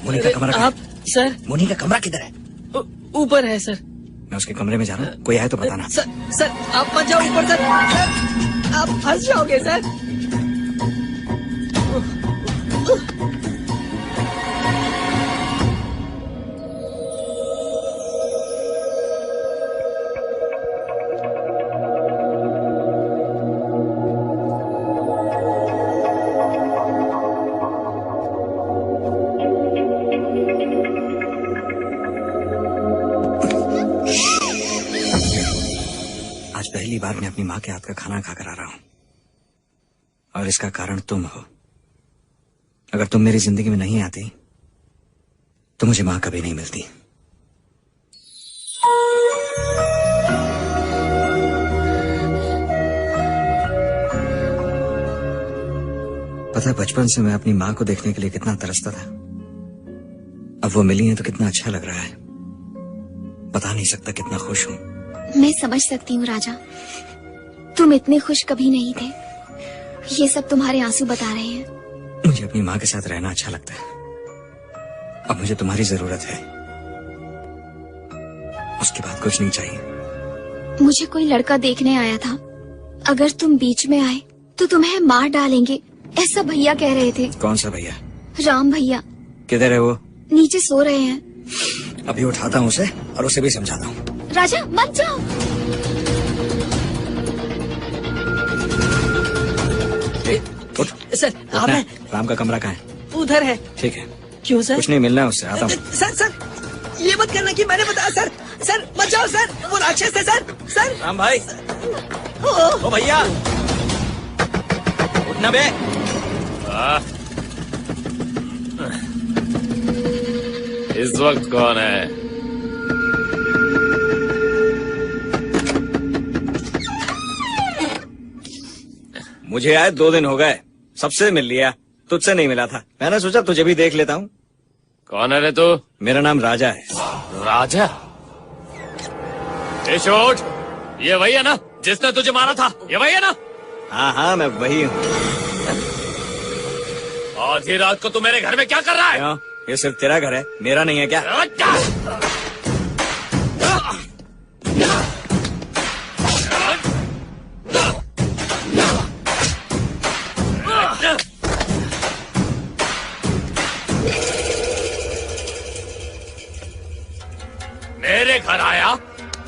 मोनी का कमरा आप सर? मोनी का कमरा किधर है? ऊपर है सर। मैं उसके कमरे में जा रहा हूँ, कोई आए तो बताना। सर आप मत जाओ ऊपर सर, आप फंस जाओगे सर। पहली बार मैं अपनी माँ के हाथ का खाना खाकर आ रहा हूँ, और इसका कारण तुम हो। अगर तुम मेरी जिंदगी में नहीं आती तो मुझे माँ कभी नहीं मिलती। पता है, बचपन से मैं अपनी माँ को देखने के लिए कितना तरसता था। अब वो मिली है तो कितना अच्छा लग रहा है। बता नहीं सकता कितना खुश हूँ। मैं समझ सकती हूँ राजा, तुम इतने खुश कभी नहीं थे। ये सब तुम्हारे आंसू बता रहे हैं। मुझे अपनी माँ के साथ रहना अच्छा लगता है। अब मुझे तुम्हारी जरूरत है। उसके बाद कुछ नहीं चाहिए। मुझे कोई लड़का देखने आया था, अगर तुम बीच में आए तो तुम्हें मार डालेंगे, ऐसा भैया कह रहे थे। कौन सा भैया? राम भैया। किधर है वो? नीचे सो रहे हैं। अभी उठाता हूँ उसे और उसे भी समझाता हूँ। राजा मत जाओ। उठ। सर आप हैं? राम का कमरा कहाँ है? उधर है। ठीक है। क्यों सर? कुछ नहीं, मिलना है उससे, आता हूँ। सर सर ये मत करना कि मैंने बताया सर। सर मत जाओ सर, वो राक्षस है सर। सर राम भाई। ओ भैया उठना बे। इस वक्त कौन है? मुझे आए 2 दिन हो गए, सबसे मिल लिया, तुझसे नहीं मिला था। मैंने सोचा तुझे भी देख लेता हूँ। कौन है रे तू? मेरा नाम राजा है। राजा? ए छोट, ये वही है ना जिसने तुझे मारा था? ये वही है ना? हाँ हाँ मैं वही हूँ। आधी रात को तू मेरे घर में क्या कर रहा है? क्यों? ये सिर्फ तेरा घर है, मेरा नहीं है क्या? मेरे घर आया?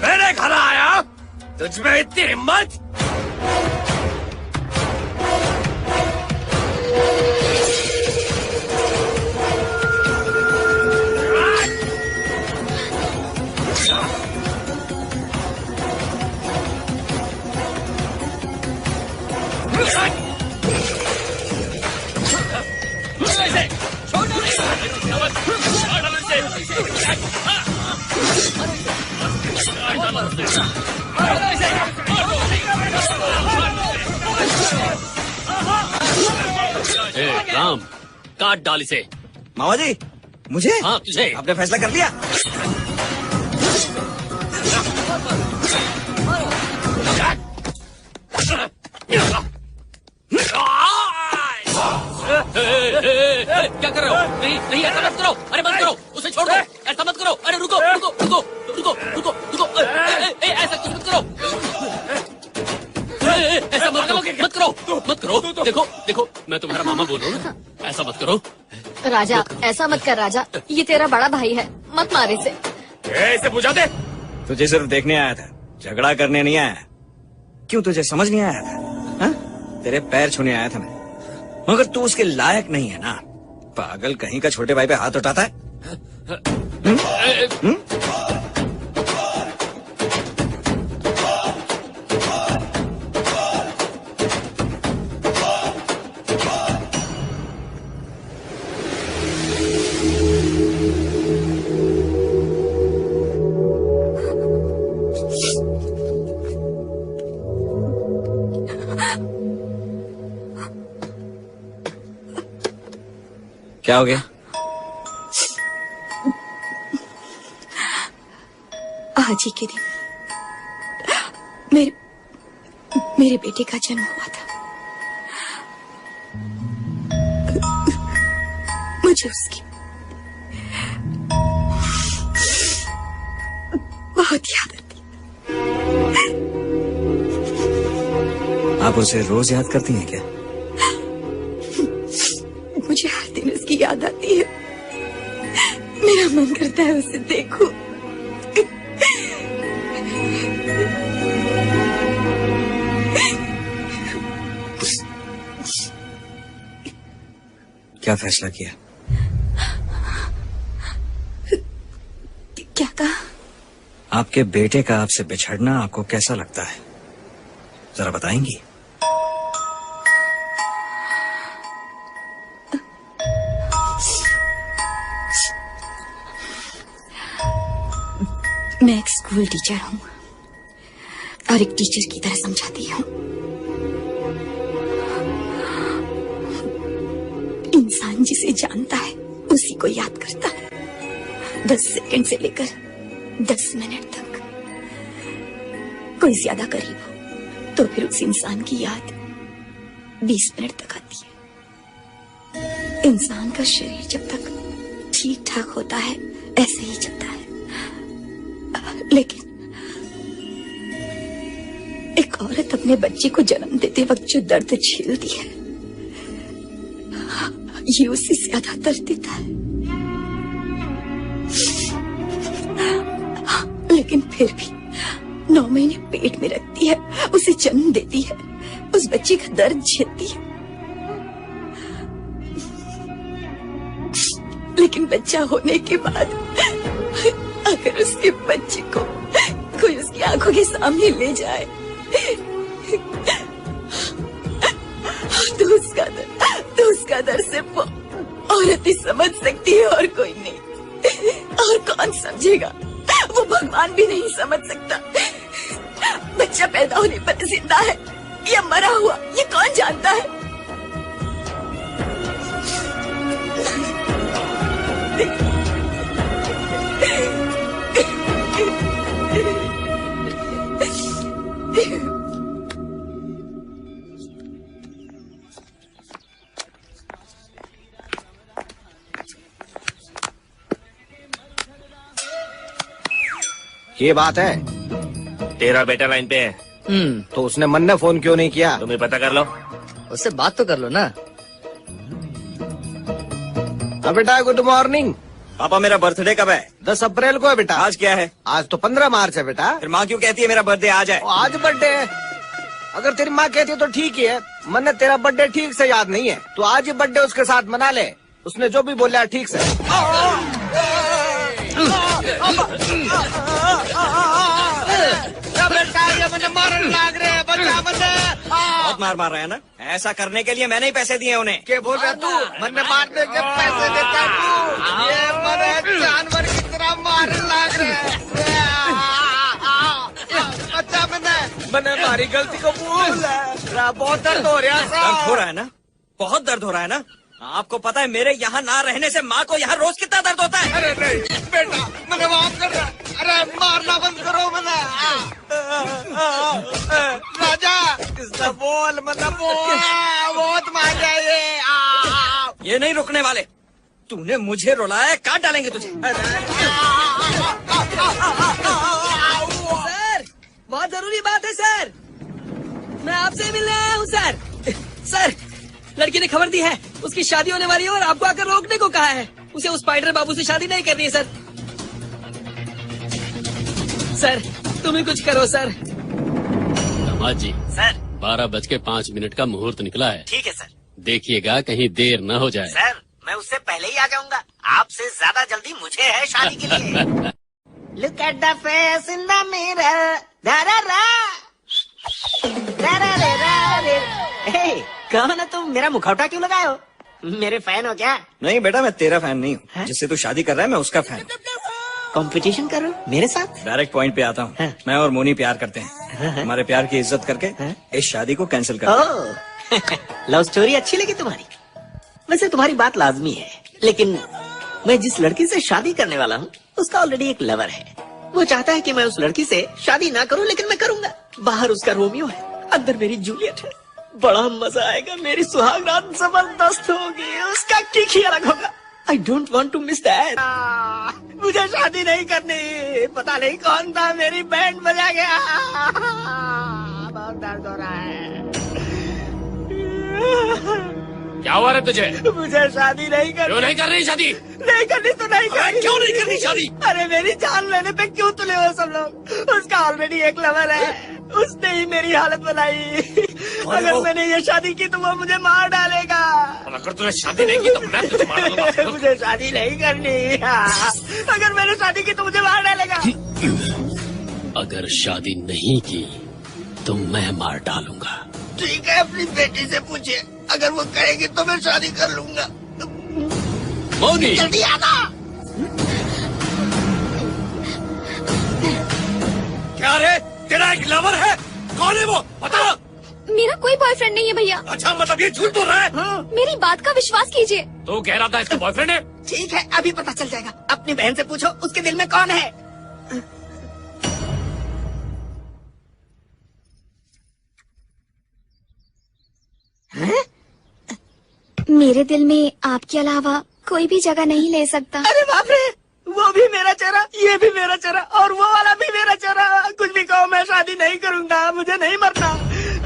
मेरे घर आया? तुझमें इतनी हिम्मत? राम काट डाल इसे। मामा जी मुझे? हाँ तुझे। आपने फैसला कर लिया? क्या कर रहे हो? नहीं नहीं ऐसा मत करो। अरे मत करो, उसे छोड़ दो। ऐसा मत करो। अरे रुको रुको रुको रुको रुको रुको। ऐसा कुछ मत करो। ऐसा मत करो, मत करो मत करो। देखो देखो मैं तुम्हारा मामा बोल रहा हूँ ना, ऐसा मत करो। राजा ऐसा मत कर राजा, ये तेरा बड़ा भाई है, मत मार इसे। इसे बुझा दे। तुझे सिर्फ देखने आया था, झगड़ा करने नहीं आया। क्यों तुझे समझ नहीं आया था? हा? तेरे पैर छूने आया था मैं, मगर तू उसके लायक नहीं है ना। पागल कहीं का छोटे भाई पे हाथ उठाता है। क्या हो गया? आज ही के दिन मेरे बेटे का जन्म हुआ था। मुझे उसकी बहुत याद आती। आप उसे रोज याद करती हैं क्या? मुझे हर दिन उसकी याद आती है। मेरा मन करता है उसे देखूं। क्या फैसला किया? क्या कहा? आपके बेटे का आपसे बिछड़ना आपको कैसा लगता है, जरा बताएंगी? मैं एक स्कूल टीचर हूँ और एक टीचर की तरह समझाती हूँ। इंसान जिसे जानता है उसी को याद करता है। 10 सेकंड से लेकर 10 मिनट तक। कोई ज्यादा करीब हो तो फिर उस इंसान की याद 20 मिनट तक आती है। इंसान का शरीर जब तक ठीक ठाक होता है ऐसे ही चलता है, लेकिन एक औरत अपने बच्चे को जन्म देते वक्त जो दर्द झेलती है, ये उससे ज्यादा दर्द देता है। लेकिन फिर भी 9 महीने पेट में रखती है, उसे जन्म देती है, उस बच्चे का दर्द झेलती है। लेकिन बच्चा होने के बाद अगर उसके बच्चे को कोई उसकी आंखों के सामने ले जाए तो उसका दर्द सिर्फ औरत ही समझ सकती है और कोई नहीं। और कौन समझेगा? वो भगवान भी नहीं समझ सकता। बच्चा पैदा होने पर जिंदा है या मरा हुआ, ये कौन जानता है? ये बात है। तेरा बेटा लाइन पे है। तो उसने मन ने फोन क्यों नहीं किया? तुम्हें पता कर लो। उससे बात तो कर लो ना। बेटा गुड मॉर्निंग। पापा मेरा बर्थडे कब है? 10 अप्रैल को है बेटा। आज क्या है? आज तो 15 मार्च है बेटा। फिर माँ क्यों कहती है मेरा बर्थडे आज है? आज बर्थडे है। अगर तेरी माँ कहती है तो ठीक ही है। मन ने तेरा बर्थडे ठीक से याद नहीं है, तो आज ही बर्थडे उसके साथ मना ले। उसने जो भी बोला ठीक से। बेटा ये मुझे मारने लग रहे हैं, बच्चा मुझे बहुत मार रहा है ना। ऐसा करने के लिए मैंने ही पैसे दिए उन्हें। क्या बोल रहा तू? मन ने मारने के पैसे देता तू? ये मरे जानवर की तरह मारने लग रहे हैं। बच्चा मैंने हमारी गलती को भूल। बहुत दर्द हो रहा है। दर्द हो रहा है ना? बहुत दर्द हो रहा है ना? आपको पता है मेरे यहाँ ना रहने से माँ को यहाँ रोज कितना दर्द होता है? अरे नहीं बेटा, मैंने माफ कर रहा। अरे मारना बंद करो मैंने। राजा इसका बोल मतलब बहुत मार ये नहीं रुकने वाले। तूने मुझे रुलाया, काट डालेंगे तुझे। सर बहुत जरूरी बात है सर, मैं आपसे मिलने आया हूँ सर। सर लड़की ने खबर दी है, उसकी शादी होने वाली है और आपको आकर रोकने को कहा है। उसे उस स्पाइडर बाबू से शादी नहीं करनी है सर। सर तुम ही कुछ करो सर। दामाद जी सर 12:05 का मुहूर्त निकला है। ठीक है सर। देखिएगा कहीं देर न हो जाए। सर मैं उससे पहले ही आ जाऊंगा। आपसे ज्यादा जल्दी मुझे है शादी के लिए। Look at the face in the mirror. Da da da. Da da da da. Hey, कौन है तुम? मेरा मुखौटा क्यों लगाए हो? मेरे फैन हो क्या? नहीं बेटा, मैं तेरा फैन नहीं हूँ। जिससे तू शादी कर रहा है मैं उसका फैन। कंपटीशन करो मेरे साथ? डायरेक्ट पॉइंट पे आता हूँ। मैं और मोनी प्यार करते हैं। हमारे प्यार की इज्जत करके इस शादी को कैंसिल कर। लव स्टोरी अच्छी लगी तुम्हारी? वैसे तुम्हारी बात लाजमी है, लेकिन मैं जिस लड़की से शादी करने वाला हूँ उसका ऑलरेडी एक लवर है। वो चाहता है कि मैं उस लड़की से शादी ना करूँ, लेकिन मैं करूंगा। बाहर उसका रोमियो है, अंदर मेरी जूलियट है। बड़ा मजा आएगा, मेरी सुहाग रात जबरदस्त होगी, उसका किक ही अलग होगा। I don't want to miss that. मुझे शादी नहीं करनी। पता नहीं कौन था, मेरी बैंड बजा गया। बहुत दर्द हो रहा है। क्या हुआ रे तुझे? मुझे शादी नहीं करनी। क्यों नहीं कर रही शादी? नहीं करनी तो नहीं करनी। क्यों नहीं करनी शादी? अरे मेरी जान लेने पे क्यों तुले हो सब लोग? उसका ऑलरेडी एक लवर है, उसने ही मेरी हालत बनाई। अगर मैंने ये शादी की तो वो मुझे मार डालेगा। अगर तूने शादी नहीं की तो मैं तुझे मार दूंगा। मुझे शादी नहीं करनी। अगर मैंने शादी की तो मुझे मार डालेगा। अगर शादी नहीं की तो मैं मार डालूंगा। ठीक है, अपनी बेटी से पूछिए, अगर वो कहेगी तो मैं शादी कर लूंगा। मोनी जल्दी आना। क्या रे, तेरा एक लवर है? कौन है वो? बता। मेरा कोई बॉयफ्रेंड नहीं है भैया। अच्छा, मतलब ये झूठ बोल रहा है? मेरी बात का विश्वास कीजिए। तो कह रहा था इसका बॉयफ्रेंड है। ठीक है, अभी पता चल जाएगा। अपनी बहन से पूछो उसके दिल में कौन है। मेरे दिल में आपके अलावा कोई भी जगह नहीं ले सकता। अरे बाप रे, वो भी मेरा चेहरा, ये भी मेरा चेहरा और वो वाला भी मेरा चेहरा। कुछ भी कहो, मैं शादी नहीं करूंगा, मुझे नहीं मरना।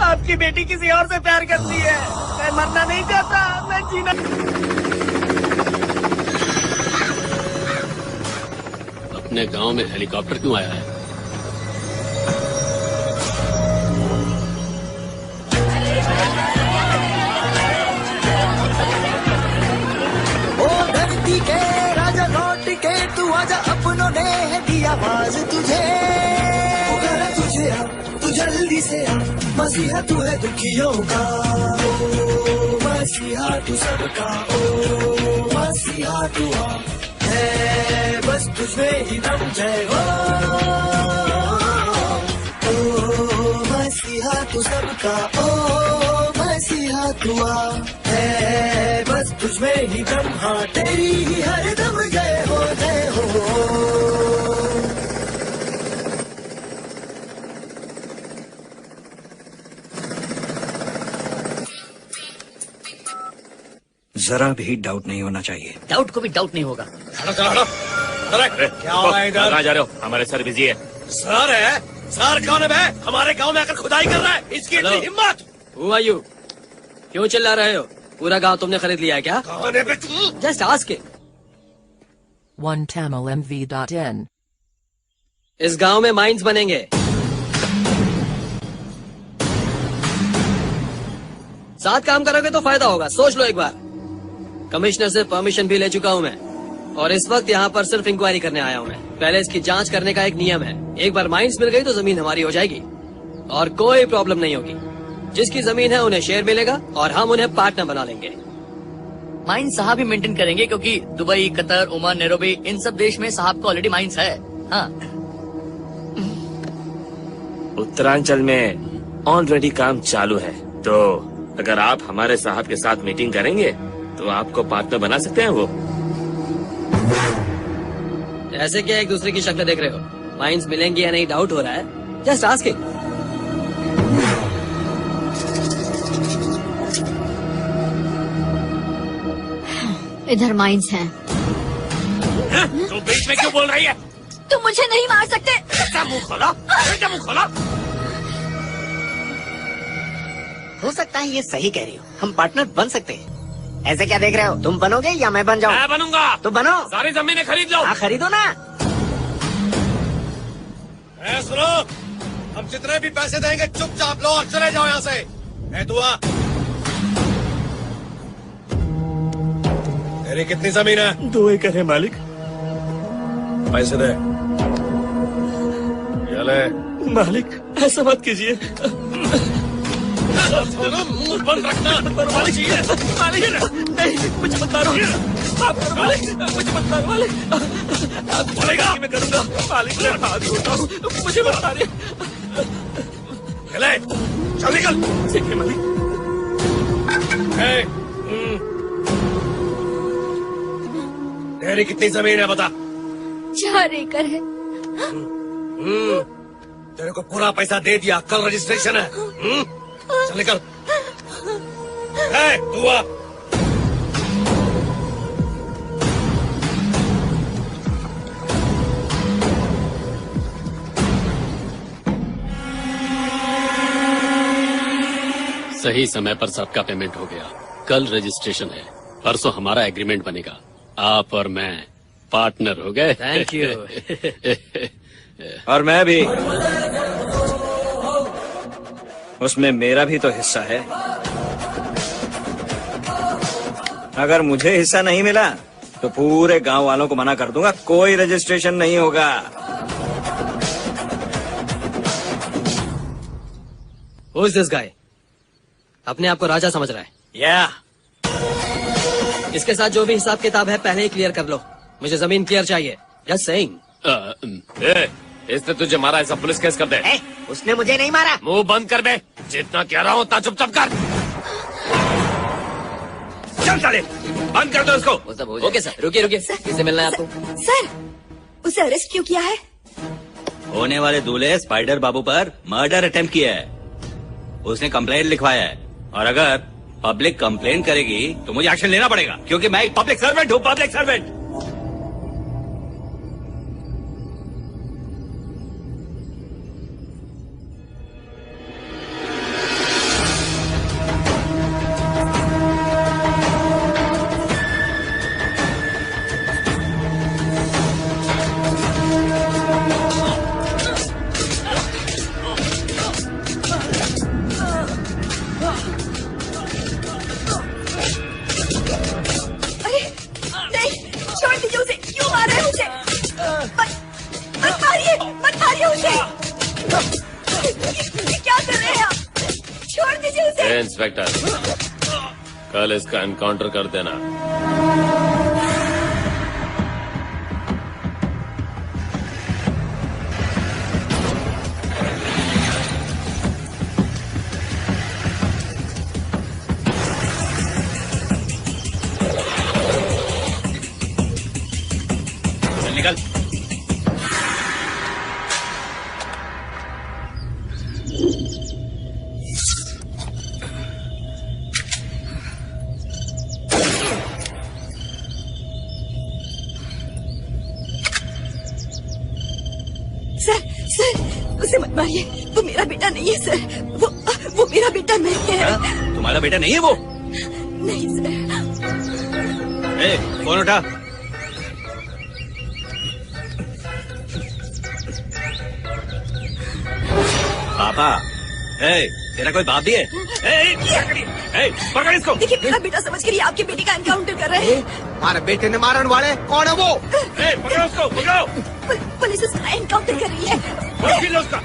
आपकी बेटी किसी और से प्यार करती है, मैं मरना नहीं चाहता, मैं जीना। अपने गांव में हेलीकॉप्टर क्यों आया है? धरती के राजा लौट के तू आजा, अपनों ने है दी आवाज तुझे, पुकारा तुझे आ, तू जल्दी से आ, मसीहा तू है दुखियों का, ओ मसीहा तू सबका, ओ मसीहा तू आ, है बस तुझमें ही दम, जय हो, ओ मसीहा तू सबका, ओ मसीहा तू आ, है बस तुझमें ही दम, हाँ तेरी ही हर दम, जय हो जय हो। जरा भी डाउट नहीं होना चाहिए। डाउट को भी डाउट नहीं होगा। क्या हो रहा है इधर? कहाँ जा रहे हो? हमारे सर बिजी है। सर है? सर कौन है बे? हमारे गांव में आकर खुदाई कर रहा है, इसकी इतनी हिम्मत? Who are you? क्यों चिल्ला रहे हो? पूरा गांव तुमने खरीद लिया है क्या? कौन है बे तू? Just ask it. OneTamilMV.in इस गांव में माइंस बनेंगे। साथ काम करोगे तो फायदा होगा, सोच लो एक बार। कमिश्नर से परमिशन भी ले चुका हूँ मैं, और इस वक्त यहाँ पर सिर्फ इंक्वायरी करने आया हूँ मैं। पहले इसकी जांच करने का एक नियम है, एक बार माइंस मिल गई तो जमीन हमारी हो जाएगी और कोई प्रॉब्लम नहीं होगी। जिसकी जमीन है उन्हें शेयर मिलेगा और हम उन्हें पार्टनर बना लेंगे। माइंस साहब ही मेंटेन करेंगे, क्योंकि दुबई, कतर, ओमान, नैरोबी, इन सब देश में साहब का ऑलरेडी माइंस है। हाँ। उत्तरांचल में ऑलरेडी काम चालू है, तो अगर आप हमारे साहब के साथ मीटिंग करेंगे तो आपको पार्टनर बना सकते हैं वो। ऐसे क्या एक दूसरे की शक्ल देख रहे हो? माइंस मिलेंगी या नहीं डाउट हो रहा है? Just ask it. इधर माइंस हैं। तो बीच में क्यों बोल रही है? तुम मुझे नहीं मार सकते। क्या मुंह खोला? क्या मुंह खोला? हो सकता है ये सही कह रही हो, हम पार्टनर बन सकते हैं। ऐसे क्या देख रहे हो? तुम बनोगे या मैं बन जाऊँ? मैं बनूंगा। तो बनो। सारी जमीनें खरीद लो। हाँ खरीदो ना। सुनो, हम जितने भी पैसे देंगे चुपचाप लो और चले जाओ यहाँ से। दुआ, तेरी कितनी जमीन है? 2 एकड़ है मालिक। पैसे दे। ये ले। मालिक ऐसा मत कीजिए। मुंह बंद रखना। मालिक नहीं, मुझे मत मारो। मालिक मुझे मत मारो। मालिक बोलेगा मैं करूंगा। मालिक मैं हाथ जोड़ता हूँ, मुझे मत मारिए। चले, चल निकल। ठीक है मालिक। तेरी कितनी जमीन है बता? 4 एकड़ है। तेरे को पूरा पैसा दे दिया, कल रजिस्ट्रेशन है। चल निकल। दुआ, सही समय पर सबका पेमेंट हो गया। कल रजिस्ट्रेशन है, परसों हमारा एग्रीमेंट बनेगा। आप और मैं पार्टनर हो गए। Thank you. और मैं भी। उसमें मेरा भी तो हिस्सा है। अगर मुझे हिस्सा नहीं मिला तो पूरे गांव वालों को मना कर दूंगा, कोई रजिस्ट्रेशन नहीं होगा। Who is this guy? अपने आप को राजा समझ रहा है? इसके साथ जो भी हिसाब किताब है पहले ही क्लियर कर लो। मुझे जमीन क्लियर चाहिए। Just saying. इसने तुझे मारा, ऐसा पुलिस केस कर दे। उसने मुझे नहीं मारा। मुंह बंद कर बे। जितना कह रहा हूँ उतना चुपचाप कर। चल साले, बंद कर दो इसको। ओके सर, रुकिए किससे मिलना है आपको? सर, उसे अरेस्ट क्यों किया है? होने वाले दूल्हे स्पाइडर बाबू पर मर्डर अटेम्प्ट किया है। उसने कंप्लेंट लिखवाया है, और अगर पब्लिक कंप्लेंट करेगी तो मुझे एक्शन लेना पड़ेगा, क्योंकि मैं एक पब्लिक सर्वेंट हूँ। Public servant. उसे। मत मारिए उसे। ये क्या कर रहे हैं आप? छोड़ दीजिए उसे। इंस्पेक्टर, कल इसका एनकाउंटर कर देना। चल निकल। सर, उसे मत मारिए। वो मेरा बेटा नहीं है सर। वो मेरा बेटा नहीं है। तुम्हारा बेटा नहीं है वो? नहीं सर। ए, फोन उठा। पापा, तेरा कोई बाप भी है? पकड़ इसको। देखिए मेरा बेटा समझ कर ये आपके बेटे का एनकाउंटर कर रहे हैं। हमारे बेटे ने मारने वाले कौन है वो? पकड़ो उसको, पकड़ो। पुलिस उसका एनकाउंटर कर रही है। उसका।